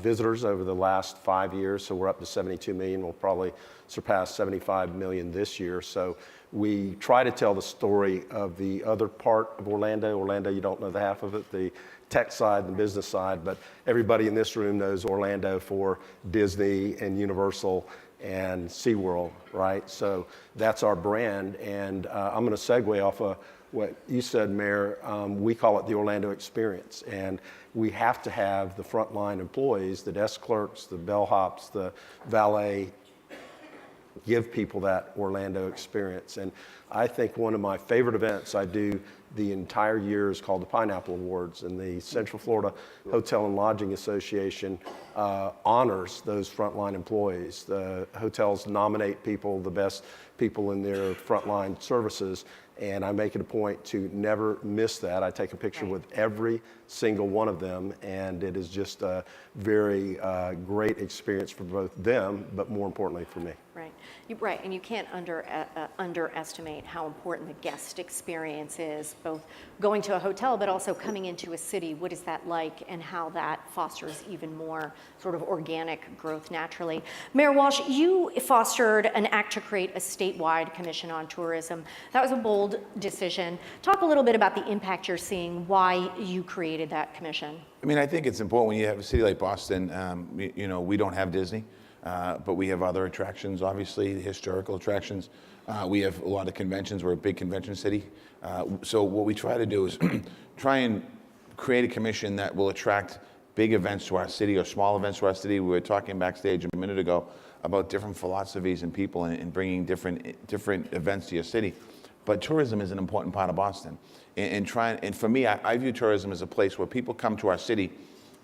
visitors over the last 5 years, so we're up to 72 million. We'll probably surpass 75 million this year. So we try to tell the story of the other part of Orlando. Orlando, you don't know the half of it, the tech side and the business side, but everybody in this room knows Orlando for Disney and Universal and SeaWorld, right? So that's our brand, and I'm going to segue off of what you said, Mayor. We call it the Orlando experience, and we have to have the frontline employees, the desk clerks, the bellhops, the valet, give people that Orlando experience. And I think one of my favorite events I do the entire year is called the Pineapple Awards, and the Central Florida Hotel and Lodging Association honors those frontline employees. The hotels nominate people, the best people in their frontline services, and I make it a point to never miss that. I take a picture with every single one of them, and it is just a very great experience for both them, but more importantly for me. Right, right, and you can't underestimate how important the guest experience is, both going to a hotel, but also coming into a city. What is that like, and how that fosters even more sort of organic growth naturally. Mayor Walsh, you fostered an act to create a statewide commission on tourism. That was a bold decision. Talk a little bit about the impact you're seeing, why you created that commission. I mean, I think it's important when you have a city like Boston, we don't have Disney, but we have other attractions, obviously, historical attractions. We have a lot of conventions. We're a big convention city. So what we try to do is try and create a commission that will attract big events to our city or small events to our city. We were talking backstage a minute ago about different philosophies and people and bringing different events to your city. But tourism is an important part of Boston. And for me, I view tourism as a place where people come to our city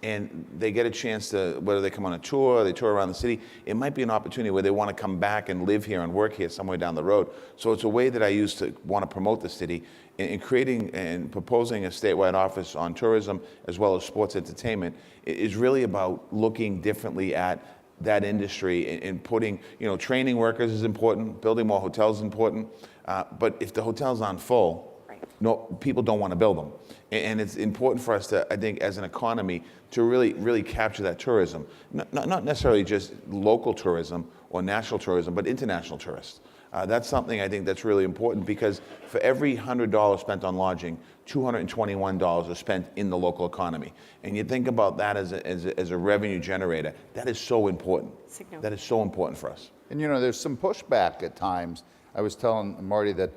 and they get a chance to, whether they come on a tour or they tour around the city, it might be an opportunity where they want to come back and live here and work here somewhere down the road. So it's a way that I use to want to promote the city in creating and proposing a statewide office on tourism as well as sports entertainment. Is really about looking differently at that industry and putting, training workers is important, building more hotels is important, but if the hotels aren't full, people don't want to build them. And it's important for us to, I think, as an economy, to really capture that tourism. Not necessarily just local tourism or national tourism, but international tourists. That's something I think that's really important, because for every $100 spent on lodging, $221 are spent in the local economy. And you think about that as a revenue generator, that is so important. That is so important for us. And there's some pushback at times. I was telling Marty that,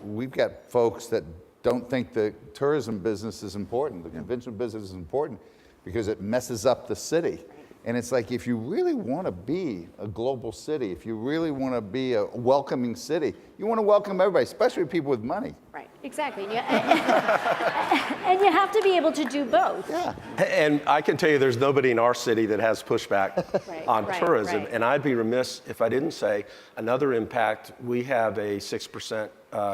we've got folks that don't think the tourism business is important, the convention business is important, because it messes up the city. And it's like, if you really want to be a global city, if you really want to be a welcoming city, you want to welcome everybody, especially people with money. Right, exactly. And you have to be able to do both. Yeah. And I can tell you there's nobody in our city that has pushback on tourism. Right. And I'd be remiss if I didn't say another impact. We have a 6%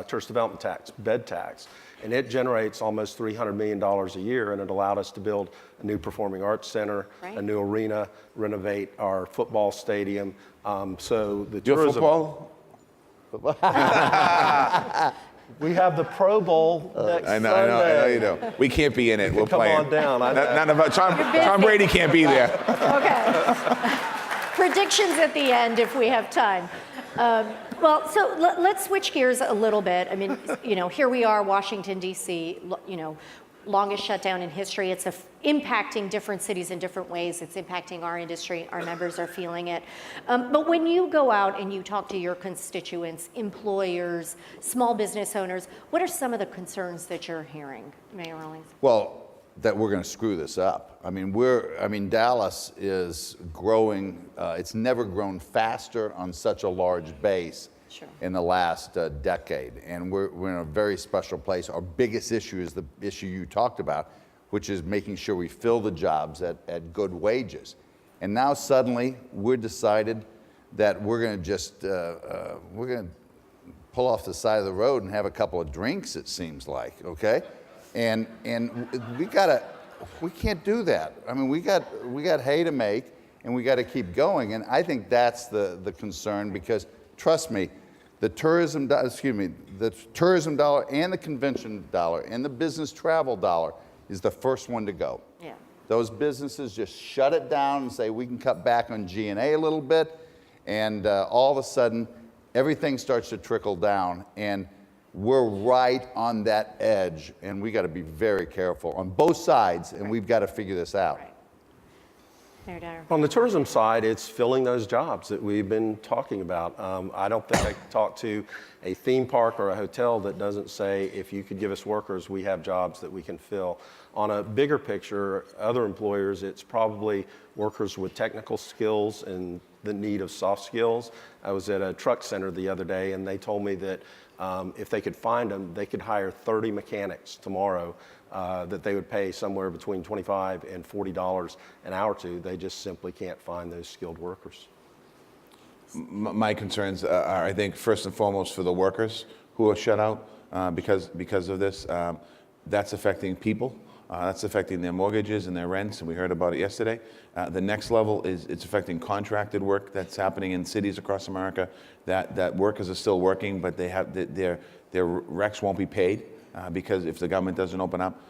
tourist development tax, bed tax, and it generates almost $300 million a year, and it allowed us to build a new performing arts center, a new arena, renovate our football stadium. So the tourism. Football? We have the Pro Bowl next I know Sunday. you do. We can't be in it. We're Come playing. on down. None of us. Tom Brady can't be there. Okay. Predictions at the end if we have time. Well, so let's switch gears a little bit. I mean, here we are, Washington, D.C., longest shutdown in history. It's impacting different cities in different ways. It's impacting our industry. Our members are feeling it. But when you go out and you talk to your constituents, employers, small business owners, what are some of the concerns that you're hearing, Mayor Rawlings? Well, that we're going to screw this up. I mean, Dallas is growing. It's never grown faster on such a large base in the last decade. And we're in a very special place. Our biggest issue is the issue you talked about, which is making sure we fill the jobs at good wages. And now suddenly we're decided that we're going to just, we're going to pull off the side of the road and have a couple of drinks, it seems like, okay? And we can't do that. I mean, we got hay to make, and we got to keep going. And I think that's the concern, because trust me, the tourism dollar and the convention dollar and the business travel dollar is the first one to go. Yeah. Those businesses just shut it down and say we can cut back on G&A a little bit, and all of a sudden everything starts to trickle down, and we're right on that edge, and we got to be very careful on both sides, and we've got to figure this out. On the tourism side, it's filling those jobs that we've been talking about. I don't think I can talk to a theme park or a hotel that doesn't say, if you could give us workers, we have jobs that we can fill. On a bigger picture, other employers, it's probably workers with technical skills and the need of soft skills. I was at a truck center the other day, and they told me that if they could find them, they could hire 30 mechanics tomorrow that they would pay somewhere between $25 and $40 an hour to. They just simply can't find those skilled workers. My concerns are, I think, first and foremost for the workers who are shut out because of this. That's affecting people. That's affecting their mortgages and their rents, and we heard about it yesterday. The next level is it's affecting contracted work that's happening in cities across America. That workers are still working, but they have their recs won't be paid because if the government doesn't open up.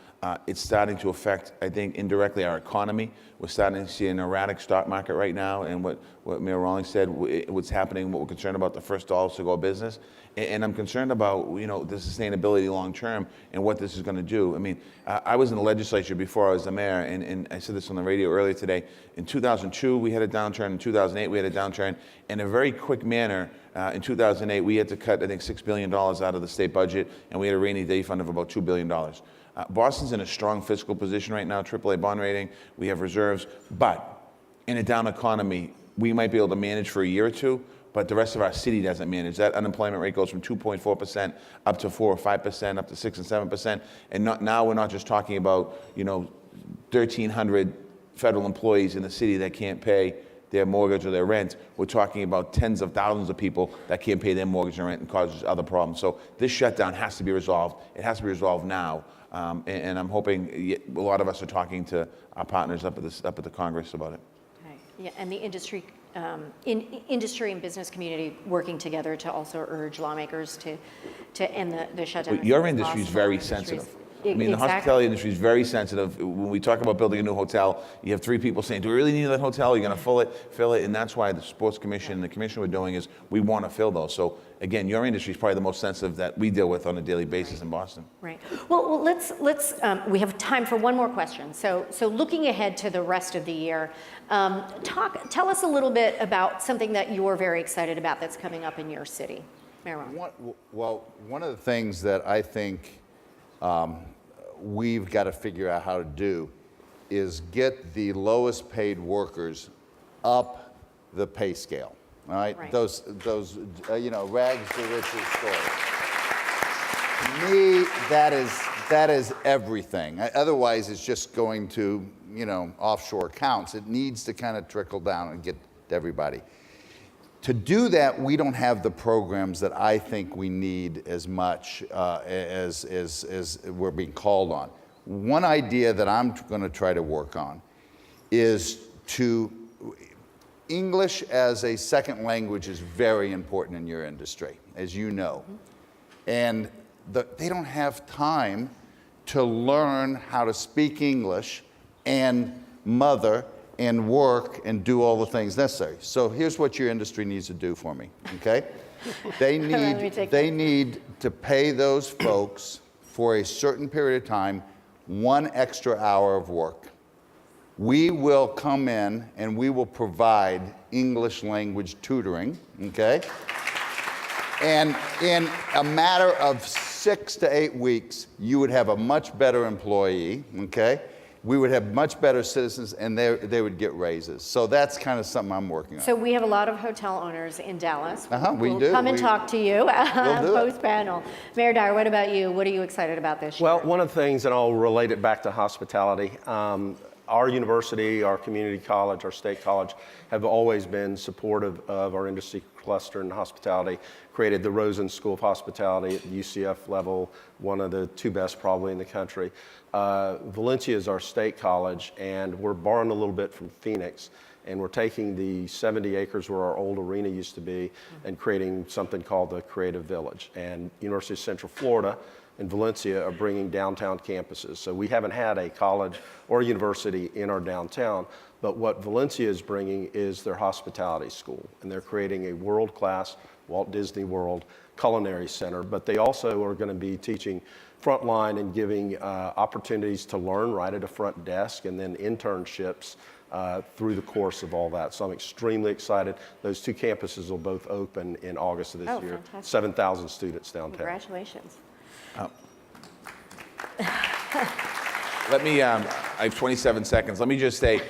It's starting to affect, I think, indirectly our economy. We're starting to see an erratic stock market right now, and what Mayor Rawlings said, what's happening, what we're concerned about, the first dollars to go out and I'm concerned about, the sustainability long term and what this is going to do. I mean, I was in the legislature before I was the mayor, and I said this on the radio earlier today. In 2002, we had a downturn. In 2008, we had a downturn. In a very quick manner, in 2008, we had to cut, I think, $6 billion out of the state budget, and we had a rainy day fund of about $2 billion. Boston's in a strong fiscal position right now, AAA bond rating. We have reserves, but in a down economy, we might be able to manage for a year or two, but the rest of our city doesn't manage. That unemployment rate goes from 2.4% up to 4 or 5%, up to 6 and 7%. And now we're not just talking about 1,300 federal employees in the city that can't pay their mortgage or their rent. We're talking about tens of thousands of people that can't pay their mortgage and rent and causes other problems. So this shutdown has to be resolved. It has to be resolved now. And I'm hoping a lot of us are talking to our partners up at the Congress about it. Yeah, and the industry, industry and business community working together to also urge lawmakers to end the shutdown. Well, your as industry is possible. very Industries- sensitive. I mean, the Exactly. hospitality industry is very sensitive. When we talk about building a new hotel, you have 3 people saying, do we really need that hotel? You're going to fill it. And that's why the Sports Commission and the commission we're doing is we want to fill those. So again, your industry is probably the most sensitive that we deal with on a daily basis in Boston. Right. Well, let's we have time for one more question. So looking ahead to the rest of the year, tell us a little bit about something that you're very excited about that's coming up in your city. Mayor Rawlings. Well, one of the things that I think we've got to figure out how to do is get the lowest paid workers up the pay scale. All right, Right. those rags to riches stories. To me, that is everything. Otherwise, it's just going to offshore accounts. It needs to kind of trickle down and get to everybody. To do that, we don't have the programs that I think we need as much as we're being called on. One idea that I'm going to try to work on is English as a second language is very important in your industry, as you know. And they don't have time to learn how to speak English and mother and work and do all the things necessary. So here's what your industry needs to do for me, okay? They need to pay those folks for a certain period of time 1 extra hour of work. We will come in and we will provide English language tutoring, okay? And in a matter of 6 to 8 weeks, you would have a much better employee, okay? We would have much better citizens, and they would get raises. So that's kind of something I'm working on. So we have a lot of hotel owners in Dallas. We We'll do. come and talk to you We'll do it. post-panel. Mayor Dyer, what about you? What are you excited about this year? Well, one of the things, and I'll relate it back to hospitality, our university, our community college, our state college have always been supportive of our industry cluster in hospitality, created the Rosen School of Hospitality at the UCF level, one of the 2 best probably in the country. Valencia is our state college, and we're borrowing a little bit from Phoenix, and we're taking the 70 acres where our old arena used to be and creating something called the Creative Village. And University of Central Florida and Valencia are bringing downtown campuses. So we haven't had a college or a university in our downtown, but what Valencia is bringing is their hospitality school, and they're creating a world-class Walt Disney World culinary center, but they also are going to be teaching frontline and giving opportunities to learn right at a front desk, and then internships through the course of all that. So I'm extremely excited. Those 2 campuses will both open in August of this year. Fantastic. 7,000 students downtown. Congratulations. Let me, I have 27 seconds. Let me just say,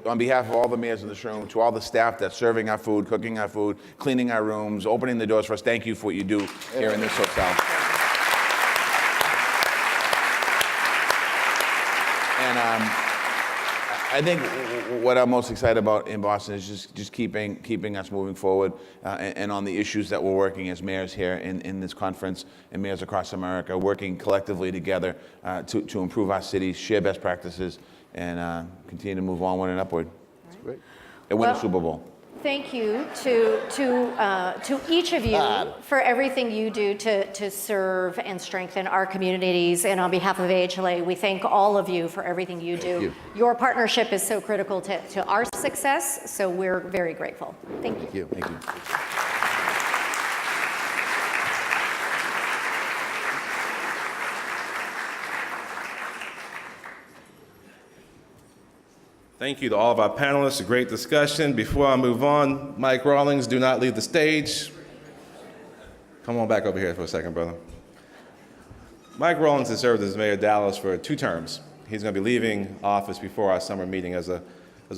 on behalf of all the mayors in this room, to all the staff that's serving our food, cooking our food, cleaning our rooms, opening the doors for us, thank you for what you do here in this hotel. And I think what I'm most excited about in Boston is just keeping us moving forward and on the issues that we're working as mayors here in this conference and mayors across America, working collectively together to improve our cities, share best practices, and continue to move onward and upward. That's great. And win Well, a Super Bowl. Thank you to each of you for everything you do to serve and strengthen our communities. And on behalf of AHLA, we thank all of you for everything you do. you. Your partnership is so critical to our success, so we're very grateful. Thank you. Thank you. Thank you. Thank you to all of our panelists, a great discussion. Before I move on, Mike Rawlings, do not leave the stage. Come on back over here for a second, brother. Mike Rawlings has served as mayor of Dallas for 2 terms. He's going to be leaving office before our summer meeting. As a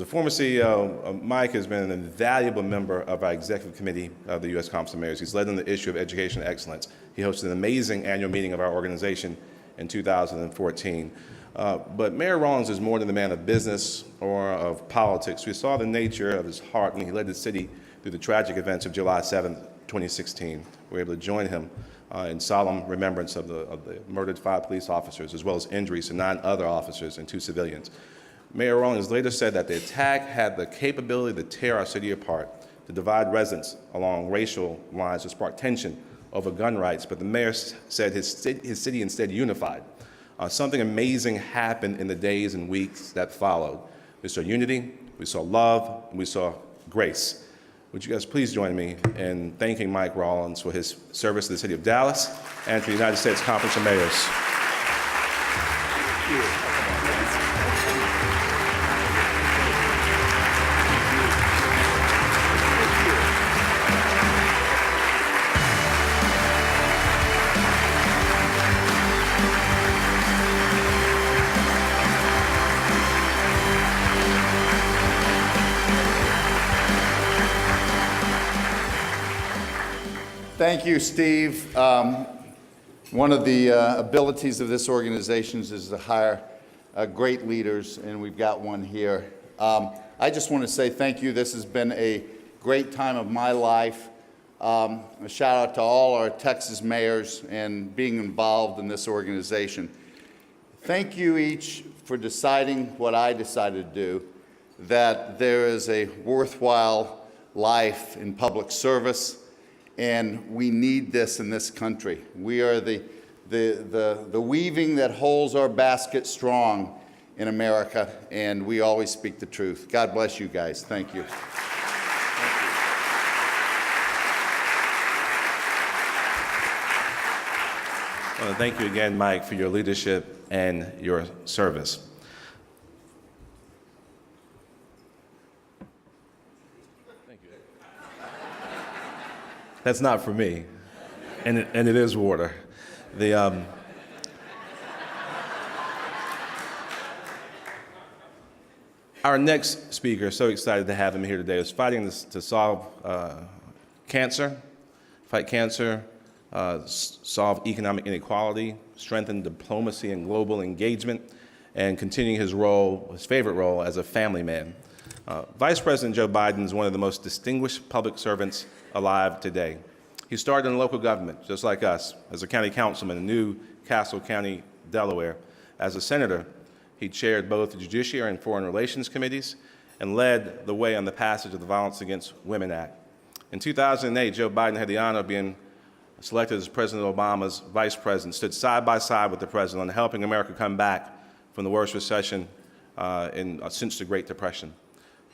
former CEO, Mike has been an invaluable member of our executive committee of the U.S. Conference of Mayors. He's led on the issue of education excellence. He hosted an amazing annual meeting of our organization in 2014. But Mayor Rawlings is more than a man of business or of politics. We saw the nature of his heart when he led the city through the tragic events of July 7th, 2016. We were able to join him in solemn remembrance of the murdered 5 police officers, as well as injuries to 9 other officers and 2 civilians. Mayor Rawlings later said that the attack had the capability to tear our city apart, to divide residents along racial lines, to spark tension over gun rights, but the mayor said his city instead unified. Something amazing happened in the days and weeks that followed. We saw unity, we saw love, and we saw grace. Would you guys please join me in thanking Mike Rawlings for his service to the city of Dallas and to the United States Conference of Mayors. Thank you, Steve. One of the abilities of this organization is to hire great leaders, and we've got one here. I just want to say thank you. This has been a great time of my life. A shout out to all our Texas mayors and being involved in this organization. Thank you each for deciding what I decided to do, that there is a worthwhile life in public service, and we need this in this country. We are the weaving that holds our basket strong in America, and we always speak the truth. God bless you guys. Thank you. Well, thank you again, Mike, for your leadership and your service. That's not for me, and it is water. Our next speaker, so excited to have him here today, is fighting to solve cancer, fight cancer, solve economic inequality, strengthen diplomacy and global engagement, and continuing his role, his favorite role, as a family man. Vice President Joe Biden is one of the most distinguished public servants alive today. He started in local government, just like us, as a county councilman in New Castle County, Delaware. As a senator, he chaired both the Judiciary and Foreign Relations committees and led the way on the passage of the Violence Against Women Act. In 2008, Joe Biden had the honor of being selected as President Obama's vice president, stood side by side with the president on helping America come back from the worst recession since the Great Depression,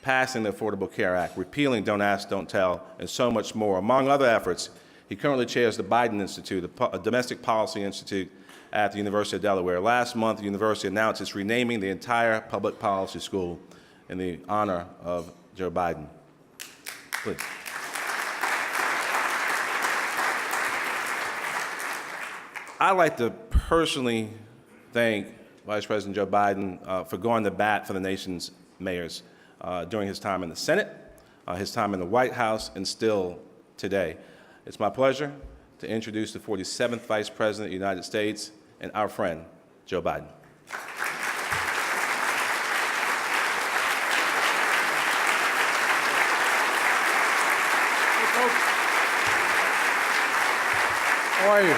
passing the Affordable Care Act, repealing Don't Ask, Don't Tell, and so much more. Among other efforts, he currently chairs the Biden Institute, a domestic policy institute at the University of Delaware. Last month, the university announced it's renaming the entire public policy school in the honor of Joe Biden. Please. I'd like to personally thank Vice President Joe Biden for going to bat for the nation's mayors during his time in the Senate, his time in the White House, and still today. It's my pleasure to introduce the 47th Vice President of the United States and our friend, Joe Biden. How are you?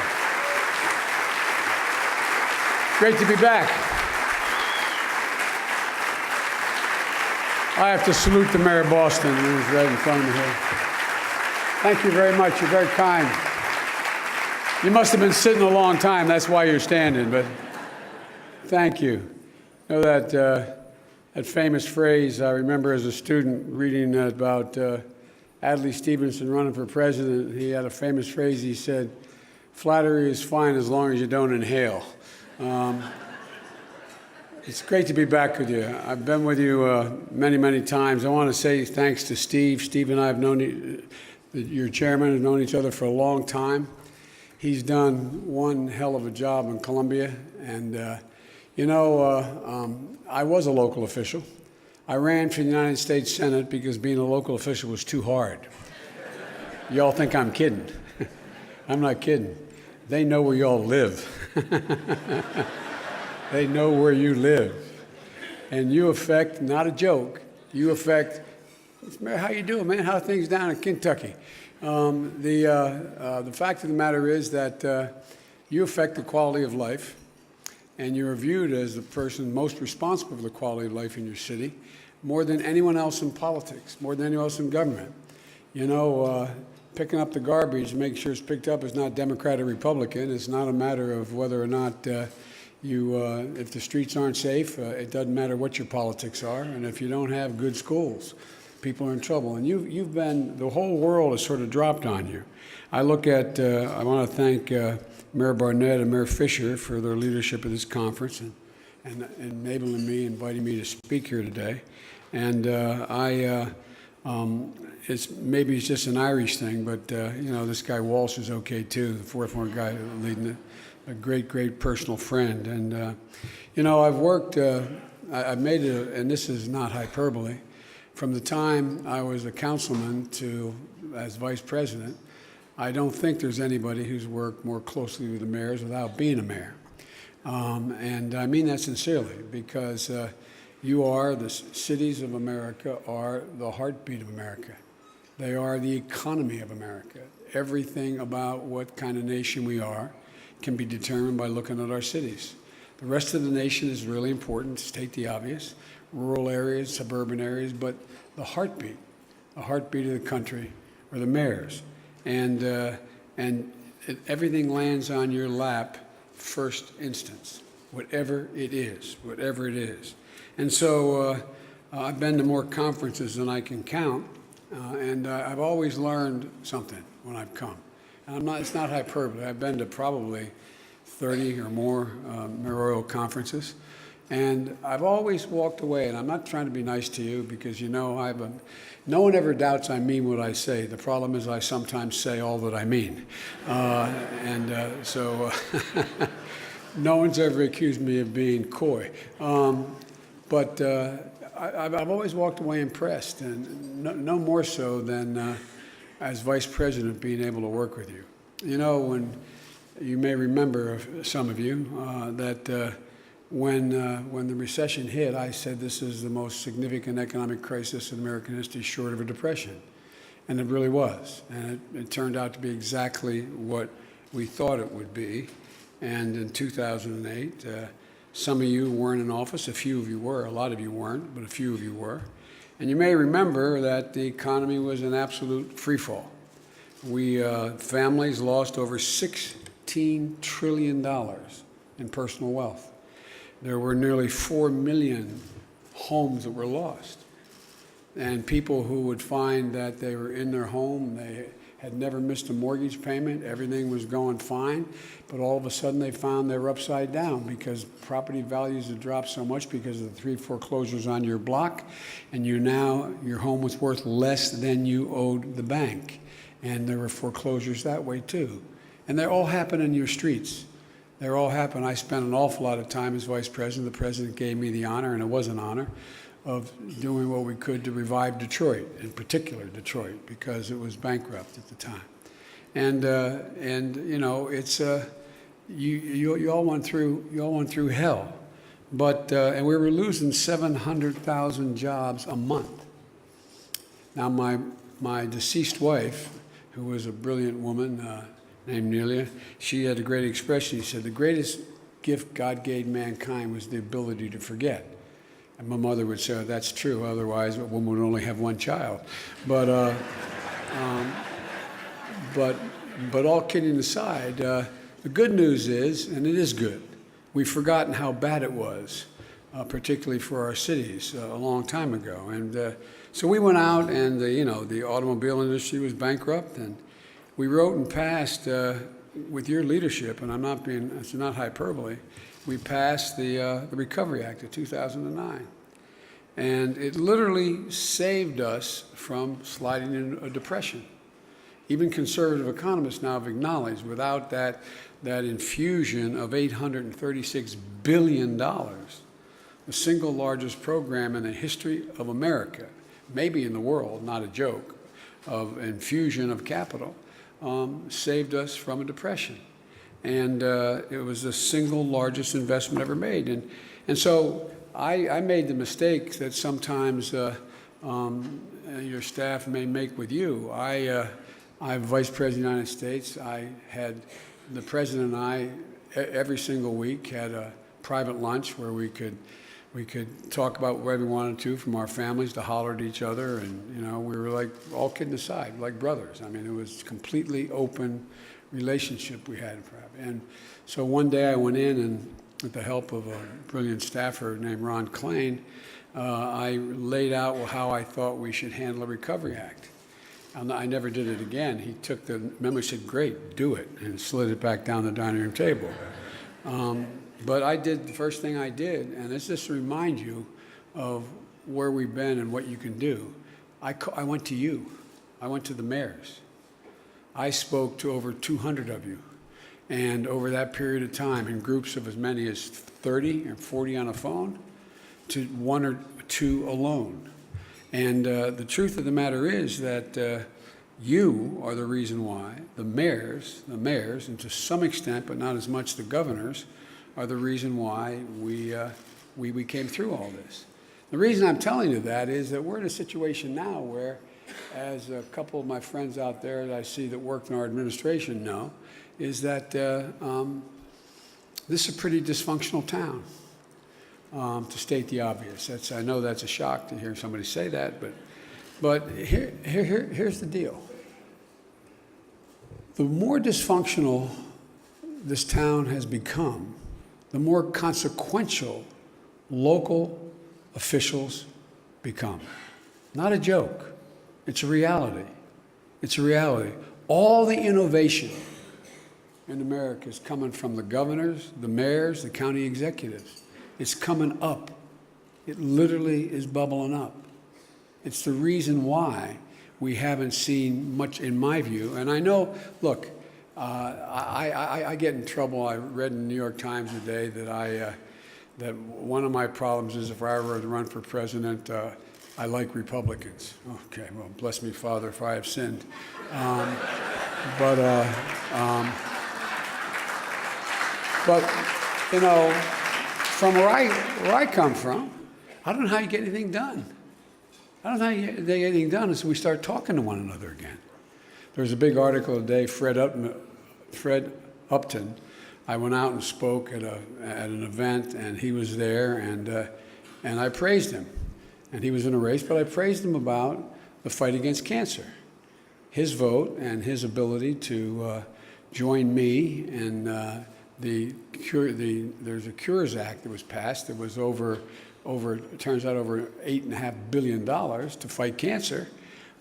Great to be back. I have to salute the mayor of Boston, who's right in front of me here. Thank you very much. You're very kind. You must have been sitting a long time. That's why you're standing, but thank you. You know that famous phrase I remember as a student reading about Adlai Stevenson running for president. He had a famous phrase. He said, "Flattery is fine as long as you don't inhale." It's great to be back with you. I've been with you many, many times. I want to say thanks to Steve. Steve and I have known your chairman, have known each other for a long time. He's done one hell of a job in Columbia. And, I was a local official. I ran for the United States Senate because being a local official was too hard. Y'all think I'm kidding. I'm not kidding. They know where y'all live. They know where you live. And you affect, not a joke, you affect, how you doing, man? How are things down in Kentucky? The fact of the matter is that you affect the quality of life. and you're viewed as the person most responsible for the quality of life in your city, more than anyone else in politics, more than anyone else in government. You know, picking up the garbage, making sure it's picked up is not Democrat or Republican. It's not a matter of whether or not if the streets aren't safe, it doesn't matter what your politics are. And if you don't have good schools, people are in trouble. And you've been, the whole world has sort of dropped on you. I look at, I want to thank Mayor Barnett and Mayor Fisher for their leadership at this conference and enabling me, inviting me to speak here today. And maybe it's just an Irish thing, but you know, this guy Walsh is okay too, the fourth one guy leading it, a great, great personal friend. And you know, I've worked, I've made it, and this is not hyperbole, from the time I was a councilman to as vice president, I don't think there's anybody who's worked more closely with the mayors without being a mayor. And I mean that sincerely, because you are, the cities of America are the heartbeat of America. They are the economy of America. Everything about what kind of nation we are can be determined by looking at our cities. The rest of the nation is really important, to state the obvious, rural areas, suburban areas, but the heartbeat of the country are the mayors. And everything lands on your lap first instance, whatever it is, whatever it is. And so I've been to more conferences than I can count, and I've always learned something when I've come. And it's not hyperbole. I've been to probably 30 or more mayoral conferences, and I've always walked away, and I'm not trying to be nice to you because, you know, no one ever doubts I mean what I say. The problem is I sometimes say all that I mean. So no one's ever accused me of being coy. But I've always walked away impressed, and no more so than as vice president being able to work with you. You know, when you may remember, some of you, that when the recession hit, I said this is the most significant economic crisis in American history short of a depression. And it really was. And it turned out to be exactly what we thought it would be. And in 2008, some of you weren't in office, a few of you were, a lot of you weren't, but a few of you were. And you may remember that the economy was in absolute freefall. Families lost over $16 trillion in personal wealth. There were nearly 4 million homes that were lost. And people who would find that they were in their home, they had never missed a mortgage payment, everything was going fine, but all of a sudden they found they were upside down because property values had dropped so much because of the 3 foreclosures on your block, and your home was worth less than you owed the bank. And there were foreclosures that way too. And they all happen in your streets. They all happen. I spent an awful lot of time as vice president. The president gave me the honor, and it was an honor, of doing what we could to revive Detroit, in particular Detroit, because it was bankrupt at the time. And you know, it's you all went through hell, but and we were losing 700,000 jobs a month. Now my deceased wife, who was a brilliant woman named Nelia, she had a great expression. She said, the greatest gift God gave mankind was the ability to forget. And my mother would say, oh, that's true, otherwise a woman would only have one child. But all kidding aside, the good news is, and it is good, we've forgotten how bad it was, particularly for our cities a long time ago. And so we went out, and the automobile industry was bankrupt, and we wrote and passed, with your leadership, and it's not hyperbole, we passed the Recovery Act of 2009. And it literally saved us from sliding into a depression. Even conservative economists now have acknowledged without that infusion of $836 billion, the single largest program in the history of America, maybe in the world, not a joke, of infusion of capital, saved us from a depression. And it was the single largest investment ever made. And so I made the mistake that sometimes your staff may make with you. I'm Vice President of the United States. I had the President and I, every single week, had a private lunch where we could talk about whatever we wanted to, from our families to holler at each other, and we were like, all kidding aside, like brothers. I mean, it was completely open relationship we had. And so one day I went in, and with the help of a brilliant staffer named Ron Klain, I laid out how I thought we should handle the Recovery Act. I never did it again. He took the memo, said, "Great, do it," and slid it back down the dining room table. But I did the first thing I did, and it's just to remind you of where we've been and what you can do. I went to you. I went to the mayors. I spoke to over 200 of you. And over that period of time, in groups of as many as 30 or 40 on a phone, to 1 or 2 alone. And the truth of the matter is that you are the reason why the mayors, and to some extent, but not as much the governors, are the reason why we came through all this. The reason I'm telling you that is that we're in a situation now where, as a couple of my friends out there that I see that work in our administration know, is that this is a pretty dysfunctional town, to state the obvious. I know that's a shock to hear somebody say that, but here's the deal. The more dysfunctional this town has become, the more consequential local officials become. Not a joke. It's a reality. It's a reality. All the innovation in America is coming from the governors, the mayors, the county executives. It's coming up. It literally is bubbling up. It's the reason why we haven't seen much, in my view. And I know, look, I get in trouble. I read in the New York Times today that that one of my problems is if I were to run for president, I like Republicans. Okay, well, bless me, Father, if I have sinned. But from where I come from, I don't know how you get anything done. I don't know how you get anything done until we start talking to one another again. There was a big article today, Fred Upton. I went out and spoke at an event, and he was there, and I praised him. And he was in a race, but I praised him about the fight against cancer. His vote and his ability to join me in there's a Cures Act that was passed that was it turns out over $8.5 billion to fight cancer.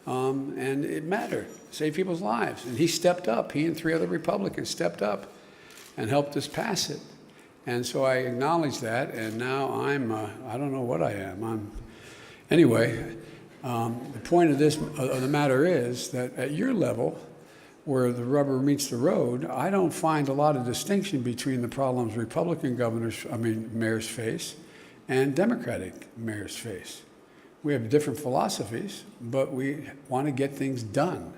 And it mattered, save people's lives. And he stepped up, he and 3 other Republicans stepped up and helped us pass it. And so I acknowledge that, and now I don't know what I am. Anyway, the point of the matter is that at your level, where the rubber meets the road, I don't find a lot of distinction between the problems Republican mayors face and Democratic mayors face. We have different philosophies, but we want to get things done.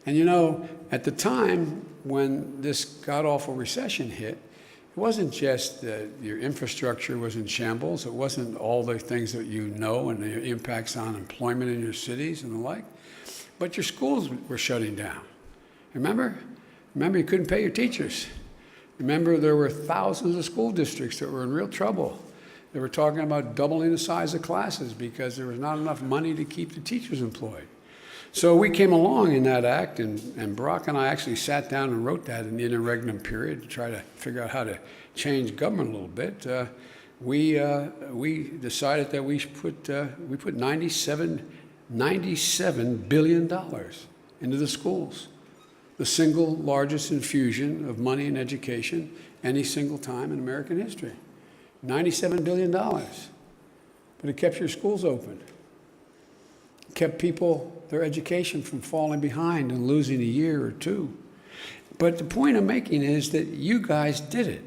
And at the time when this god-awful recession hit, it wasn't just that your infrastructure was in shambles. It wasn't all the things that and the impacts on employment in your cities and the like, but your schools were shutting down. Remember you couldn't pay your teachers. Remember there were thousands of school districts that were in real trouble. They were talking about doubling the size of classes because there was not enough money to keep the teachers employed. So we came along in that act, and Barack and I actually sat down and wrote that in the interregnum period to try to figure out how to change government a little bit. We decided that we put $97 billion into the schools, the single largest infusion of money in education any single time in American history. $97 billion. But it kept your schools open. It kept their education from falling behind and losing a year or 2. But the point I'm making is that you guys did it.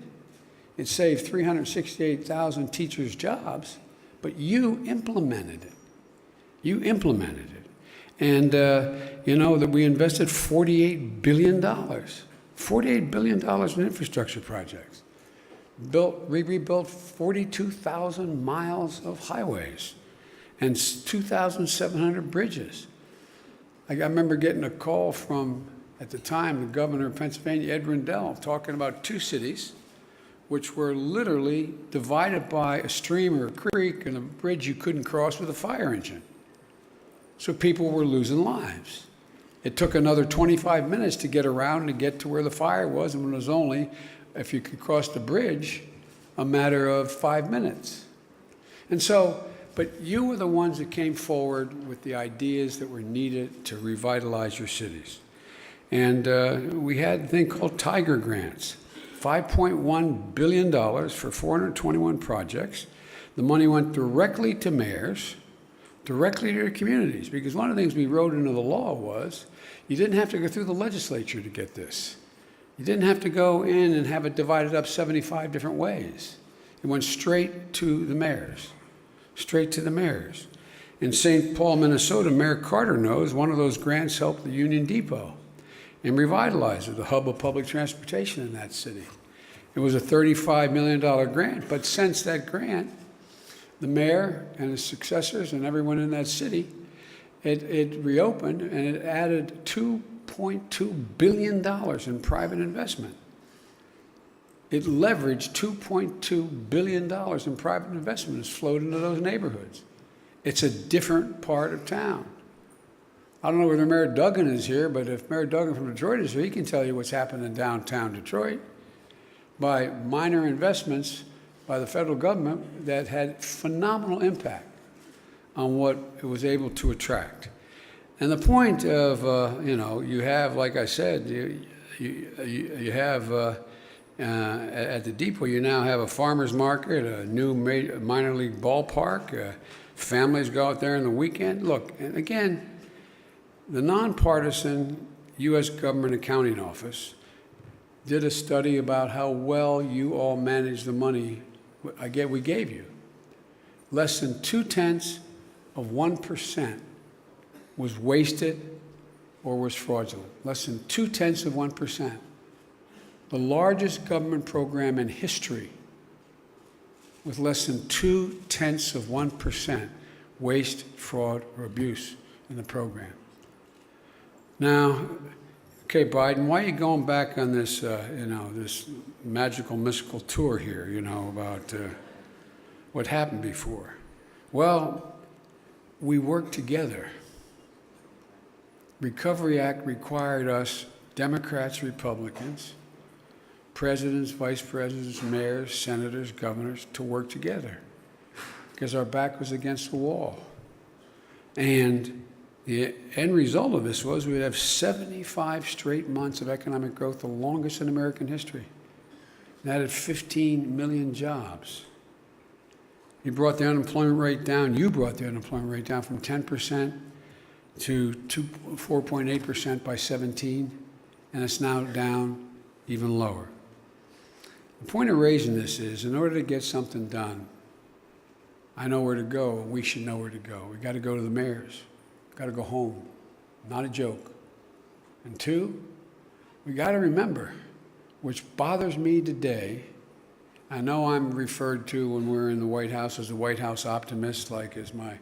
It saved 368,000 teachers' jobs, but you implemented it. You implemented it. And that we invested $48 billion. $48 billion in infrastructure projects. We rebuilt 42,000 miles of highways and 2,700 bridges. I remember getting a call from, at the time, the governor of Pennsylvania, Ed Rendell, talking about 2 cities which were literally divided by a stream or a creek and a bridge you couldn't cross with a fire engine. So people were losing lives. It took another 25 minutes to get around and get to where the fire was, and it was only, if you could cross the bridge, a matter of 5 minutes. And so, but you were the ones that came forward with the ideas that were needed to revitalize your cities. And we had a thing called Tiger Grants, $5.1 billion for 421 projects. The money went directly to mayors, directly to their communities, because one of the things we wrote into the law was you didn't have to go through the legislature to get this. You didn't have to go in and have it divided up 75 different ways. It went straight to the mayors, straight to the mayors. In St. Paul, Minnesota, Mayor Carter knows one of those grants helped the Union Depot and revitalize it, the hub of public transportation in that city. It was a $35 million grant, but since that grant, the mayor and his successors and everyone in that city, it reopened and it added $2.2 billion in private investment. It leveraged $2.2 billion in private investment that's flowed into those neighborhoods. It's a different part of town. I don't know whether Mayor Duggan is here, but if Mayor Duggan from Detroit is here, he can tell you what's happened in downtown Detroit by minor investments by the federal government that had phenomenal impact on what it was able to attract. And the point of, you have, like I said, you have, at the depot, you now have a farmer's market, a new minor league ballpark, families go out there on the weekend. Look, and again, the nonpartisan U.S. Government Accounting Office did a study about how well you all manage the money we gave you. Less than 0.2% was wasted or was fraudulent. Less than 0.2%. The largest government program in history with less than 0.2% waste, fraud, or abuse in the program. Now, okay, Biden, why are you going back on this, this magical, mystical tour here, about what happened before? Well, we worked together. Recovery Act required us, Democrats, Republicans, presidents, vice presidents, mayors, senators, governors, to work together because our back was against the wall. And the end result of this was we'd have 75 straight months of economic growth, the longest in American history. That added 15 million jobs. You brought the unemployment rate down. You brought the unemployment rate down from 10% to 4.8% by 17, and it's now down even lower. The point of raising this is, in order to get something done, I know where to go. We should know where to go. We got to go to the mayors. Got to go home. Not a joke. And two, we got to remember, which bothers me today, I know I'm referred to when we're in the White House as a White House optimist, like as my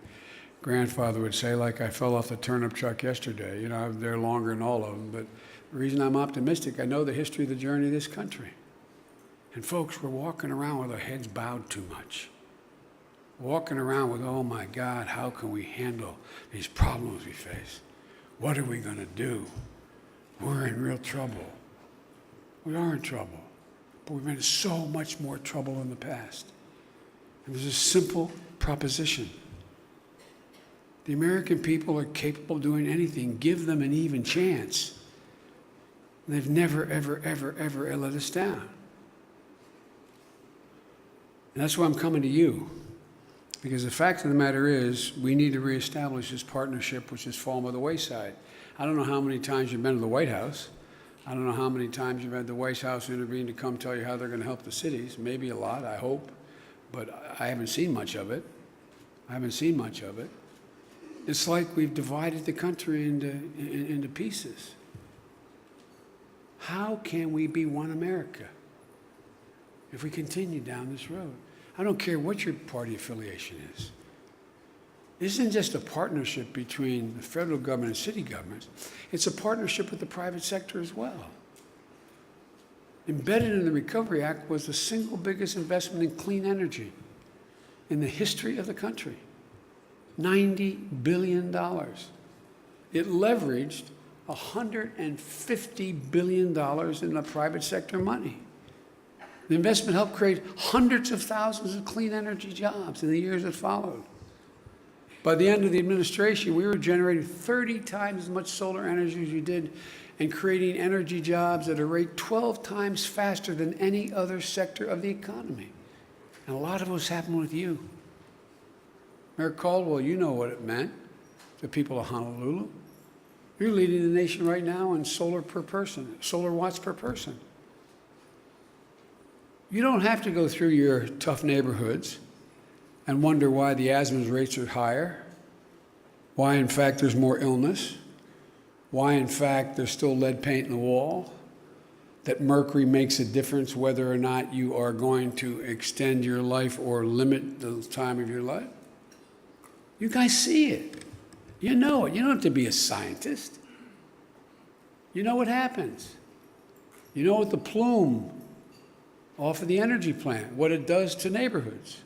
grandfather would say, like I fell off the turnip truck yesterday. I'm there longer than all of them. But the reason I'm optimistic, I know the history of the journey of this country. And folks, we're walking around with our heads bowed too much. Walking around with, oh my God, how can we handle these problems we face? What are we going to do? We're in real trouble. We are in trouble, but we've been in so much more trouble in the past. And there's a simple proposition. The American people are capable of doing anything. Give them an even chance. And they've never, ever, ever, ever let us down. And that's why I'm coming to you. Because the fact of the matter is, we need to reestablish this partnership which has fallen by the wayside. I don't know how many times you've been to the White House. I don't know how many times you've had the White House intervene to come tell you how they're going to help the cities. Maybe a lot, I hope. But I haven't seen much of it. It's like we've divided the country into pieces. How can we be one America if we continue down this road? I don't care what your party affiliation is. This isn't just a partnership between the federal government and city governments. It's a partnership with the private sector as well. Embedded in the Recovery Act was the single biggest investment in clean energy in the history of the country. $90 billion. It leveraged $150 billion in the private sector money. The investment helped create hundreds of thousands of clean energy jobs in the years that followed. By the end of the administration, we were generating 30 times as much solar energy as you did and creating energy jobs at a rate 12 times faster than any other sector of the economy. And a lot of it was happening with you. Mayor Caldwell, you know what it meant to people of Honolulu. You're leading the nation right now in solar per person, solar watts per person. You don't have to go through your tough neighborhoods and wonder why the asthma rates are higher, why in fact there's more illness, why in fact there's still lead paint in the wall, that mercury makes a difference whether or not you are going to extend your life or limit the time of your life. You guys see it. You know it. You don't have to be a scientist. You know what happens. You know what the plume off of the energy plant, what it does to neighborhoods,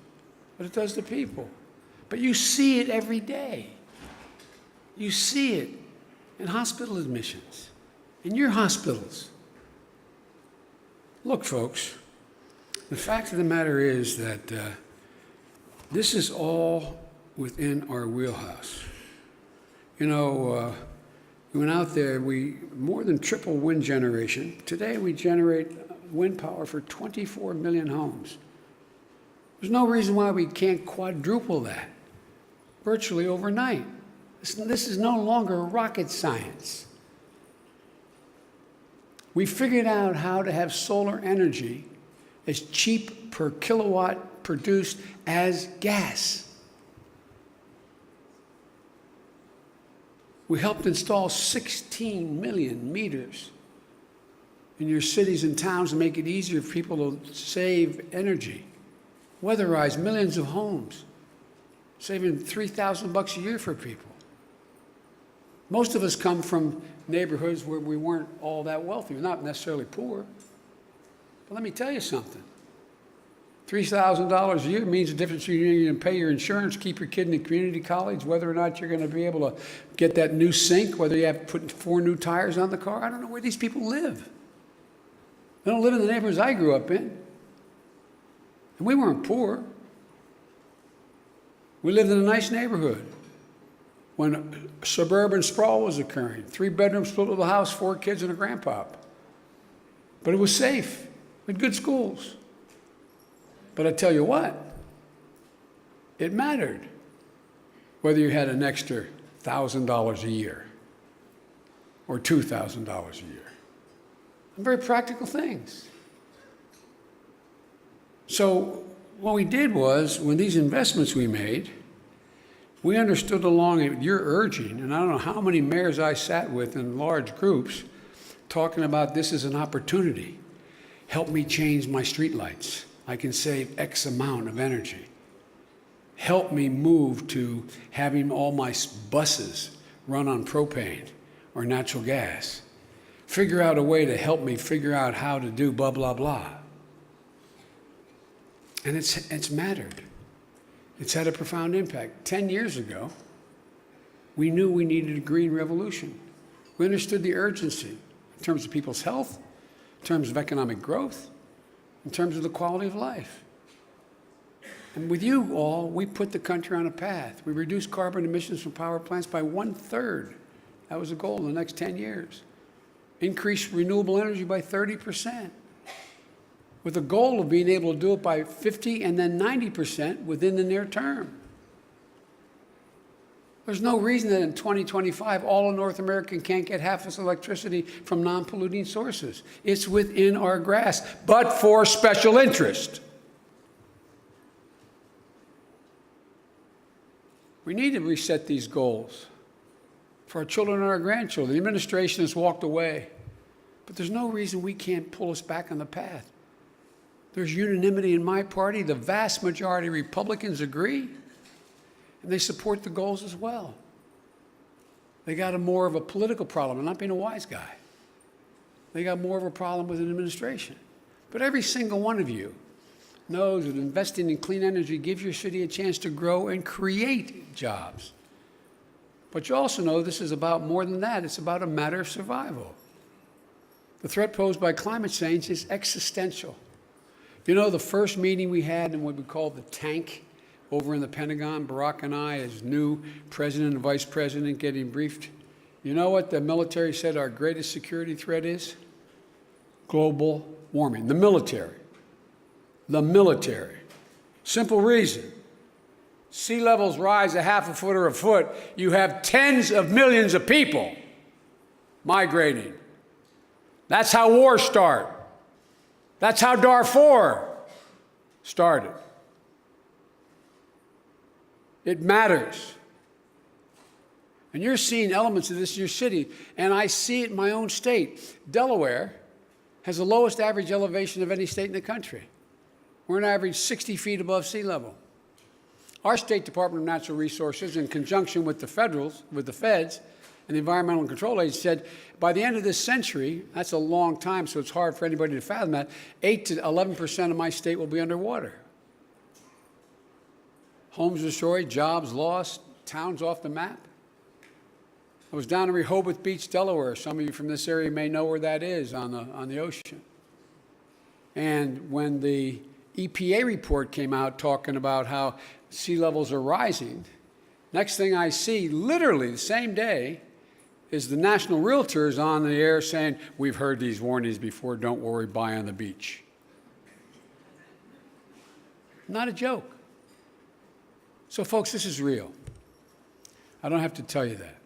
what it does to people. But you see it every day. You see it in hospital admissions, in your hospitals. Look, folks, the fact of the matter is that this is all within our wheelhouse. You know, we went out there, we more than triple wind generation. Today we generate wind power for 24 million homes. There's no reason why we can't quadruple that virtually overnight. This is no longer rocket science. We figured out how to have solar energy as cheap per kilowatt produced as gas. We helped install 16 million meters in your cities and towns to make it easier for people to save energy. Weatherize millions of homes, saving $3,000 a year for people. Most of us come from neighborhoods where we weren't all that wealthy. We're not necessarily poor. But let me tell you something. $3,000 a year means the difference between you can pay your insurance, keep your kid in a community college, whether or not you're going to be able to get that new sink, whether you have to put 4 new tires on the car. I don't know where these people live. They don't live in the neighborhoods I grew up in. And we weren't poor. We lived in a nice neighborhood when suburban sprawl was occurring. 3 bedrooms, split little house, 4 kids and a grandpop. But it was safe. We had good schools. But I tell you what, it mattered whether you had an extra $1,000 a year or $2,000 a year. Very practical things. So what we did was, when these investments we made, we understood along your urging, and I don't know how many mayors I sat with in large groups talking about this as an opportunity. Help me change my streetlights. I can save X amount of energy. Help me move to having all my buses run on propane or natural gas. Figure out a way to help me figure out how to do blah, blah, blah. And it's mattered. It's had a profound impact. 10 years ago, we knew we needed a green revolution. We understood the urgency in terms of people's health, in terms of economic growth, in terms of the quality of life. And with you all, we put the country on a path. We reduced carbon emissions from power plants by 1/3. That was the goal in the next 10 years. Increased renewable energy by 30%, with the goal of being able to do it by 50 and then 90% within the near term. There's no reason that in 2025, all of North America can't get half its electricity from non-polluting sources. It's within our grasp, but for special interest. We need to reset these goals for our children and our grandchildren. The administration has walked away, but there's no reason we can't pull us back on the path. There's unanimity in my party. The vast majority of Republicans agree, and they support the goals as well. They got more of a political problem, and not being a wise guy. They got more of a problem with an administration. But every single one of you knows that investing in clean energy gives your city a chance to grow and create jobs. But you also know this is about more than that. It's about a matter of survival. The threat posed by climate change is existential. You know, the first meeting we had in what we call the tank over in the Pentagon, Barack and I, as new president and vice president, getting briefed. You know what the military said our greatest security threat is? Global warming. The military. The military. Simple reason. Sea levels rise a half a foot or a foot. You have tens of millions of people migrating. That's how wars start. That's how Darfur started. It matters. And you're seeing elements of this in your city, and I see it in my own state. Delaware has the lowest average elevation of any state in the country. We're an average 60 feet above sea level. Our State Department of Natural Resources, in conjunction with the feds, and the Environmental Control Agency, said by the end of this century, that's a long time, so it's hard for anybody to fathom that, 8 to 11% of my state will be underwater. Homes destroyed, jobs lost, towns off the map. I was down in Rehoboth Beach, Delaware. Some of you from this area may know where that is on the ocean. And when the EPA report came out talking about how sea levels are rising, next thing I see, literally the same day, is the National Realtors on the air saying, we've heard these warnings before, don't worry, buy on the beach. Not a joke. So folks, this is real. I don't have to tell you that.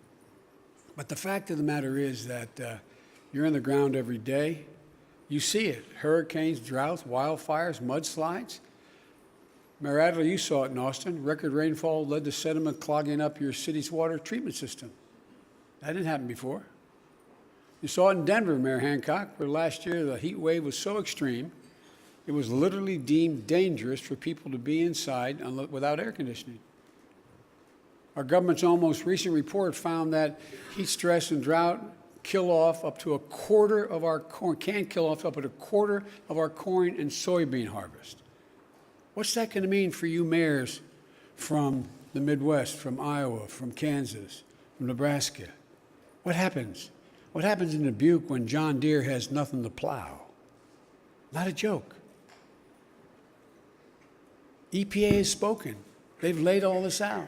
But the fact of the matter is that you're on the ground every day. You see it. Hurricanes, droughts, wildfires, mudslides. Mayor Adler, you saw it in Austin. Record rainfall led to sediment clogging up your city's water treatment system. That didn't happen before. You saw it in Denver, Mayor Hancock, where last year the heat wave was so extreme, it was literally deemed dangerous for people to be inside without air conditioning. Our government's almost recent report found that heat stress and drought kill off up to a quarter of our corn, can kill off up to a quarter of our corn and soybean harvest. What's that going to mean for you mayors from the Midwest, from Iowa, from Kansas, from Nebraska? What happens? What happens in Dubuque when John Deere has nothing to plow? Not a joke. EPA has spoken. They've laid all this out.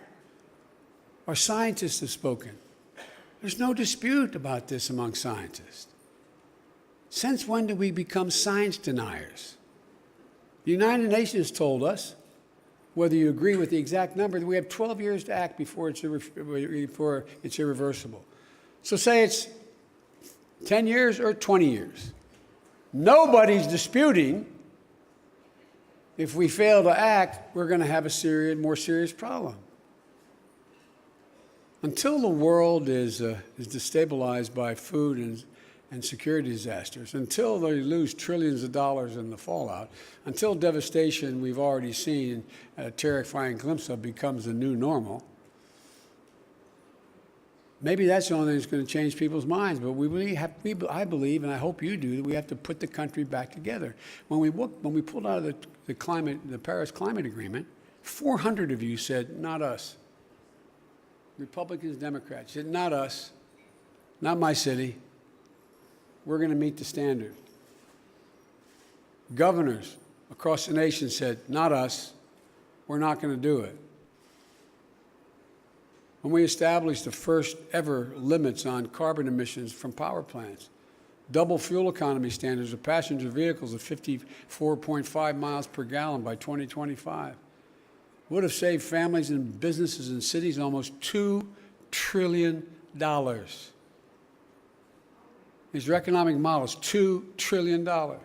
Our scientists have spoken. There's no dispute about this among scientists. Since when did we become science deniers? The United Nations told us, whether you agree with the exact number, that we have 12 years to act before it's irreversible. So say it's 10 years or 20 years. Nobody's disputing if we fail to act, we're going to have a more serious problem. Until the world is destabilized by food and security disasters, until they lose trillions of dollars in the fallout, until devastation we've already seen a terrifying glimpse of becomes the new normal, maybe that's the only thing that's going to change people's minds. But I believe, and I hope you do, that we have to put the country back together. When we pulled out of the Paris Climate Agreement, 400 of you said, not us. Republicans, Democrats said, not us, not my city. We're going to meet the standard. Governors across the nation said, not us, we're not going to do it. When we established the first ever limits on carbon emissions from power plants, double fuel economy standards of passenger vehicles of 54.5 miles per gallon by 2025, would have saved families and businesses and cities almost $2 trillion. These are economic models, $2 trillion. One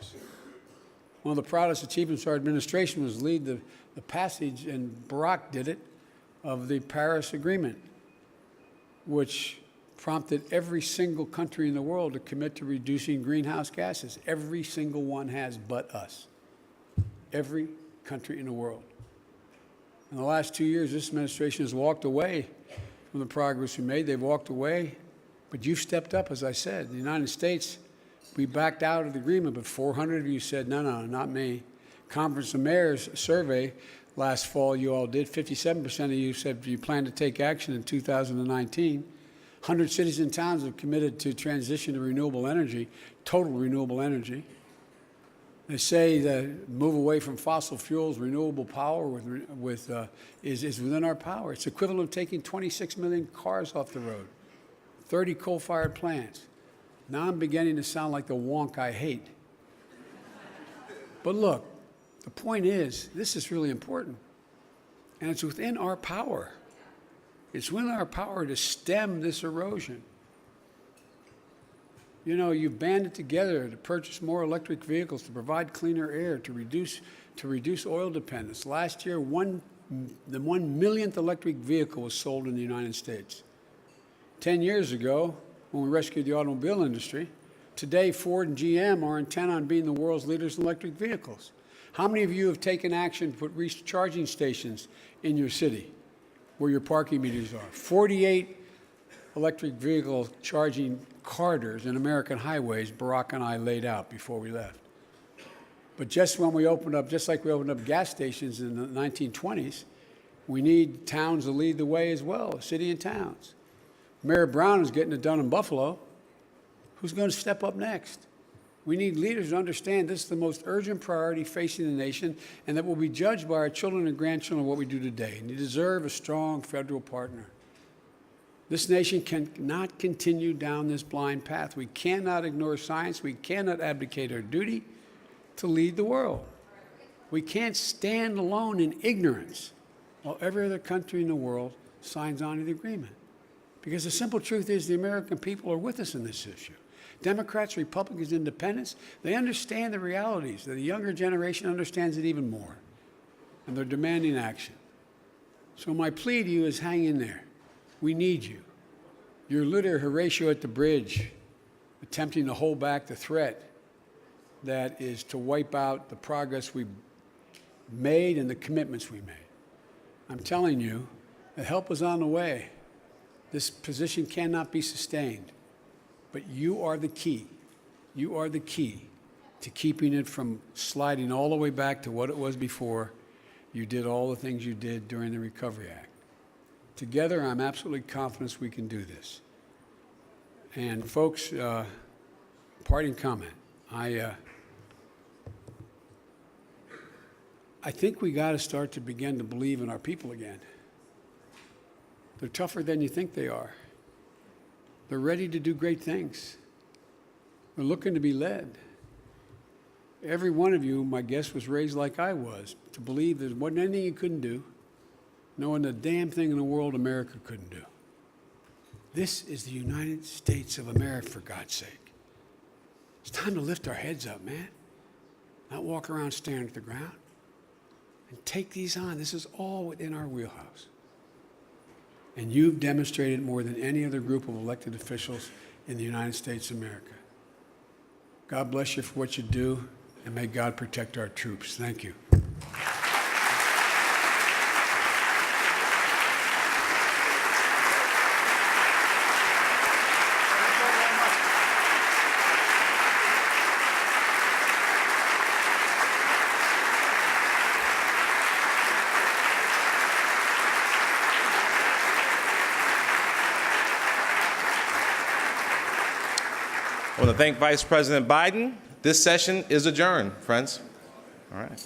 of the proudest achievements of our administration was lead the passage, and Barack did it, of the Paris Agreement, which prompted every single country in the world to commit to reducing greenhouse gases. Every single one has but us. Every country in the world. In the last 2 years, this administration has walked away from the progress we made. They've walked away, but you've stepped up, as I said. The United States We backed out of the agreement, but 400 of you said, no, no, not me. Conference of Mayors survey last fall, you all did. 57% of you said you plan to take action in 2019. 100 cities and towns have committed to transition to renewable energy, total renewable energy. They say that move away from fossil fuels, renewable power is within our power. It's equivalent of taking 26 million cars off the road, 30 coal-fired plants. Now I'm beginning to sound like the wonk I hate. But look, the point is, this is really important, and it's within our power. It's within our power to stem this erosion. You know, you've banded together to purchase more electric vehicles, to provide cleaner air, to reduce oil dependence. Last year, the 1 millionth electric vehicle was sold in the United States. 10 years ago, when we rescued the automobile industry, today Ford and GM are intent on being the world's leaders in electric vehicles. How many of you have taken action to put recharging stations in your city where your parking meters are? 48 electric vehicle charging corridors in American highways Barack and I laid out before we left. But just like we opened up gas stations in the 1920s, we need towns to lead the way as well, city and towns. Mayor Brown is getting it done in Buffalo. Who's going to step up next? We need leaders to understand this is the most urgent priority facing the nation, and that will be judged by our children and grandchildren what we do today. And you deserve a strong federal partner. This nation cannot continue down this blind path. We cannot ignore science. We cannot abdicate our duty to lead the world. We can't stand alone in ignorance while every other country in the world signs on to the agreement. Because the simple truth is the American people are with us in this issue. Democrats, Republicans, Independents, they understand the realities. The younger generation understands it even more. And they're demanding action. So my plea to you is hang in there. We need you. Your little Horatio at the bridge, attempting to hold back the threat that is to wipe out the progress we've made and the commitments we made. I'm telling you that help is on the way. This position cannot be sustained. But you are the key. You are the key to keeping it from sliding all the way back to what it was before you did all the things you did during the Recovery Act. Together, I'm absolutely confident we can do this. And folks, parting comment. I think we got to start to begin to believe in our people again. They're tougher than you think they are. They're ready to do great things. They're looking to be led. Every one of you, my guess, was raised like I was, to believe there wasn't anything you couldn't do, knowing the damn thing in the world America couldn't do. This is the United States of America, for God's sake. It's time to lift our heads up, man. Not walk around staring at the ground. And take these on. This is all within our wheelhouse. And you've demonstrated more than any other group of elected officials in the United States of America. God bless you for what you do, and may God protect our troops. Thank you. I want to thank Vice President Biden. This session is adjourned, friends. All right.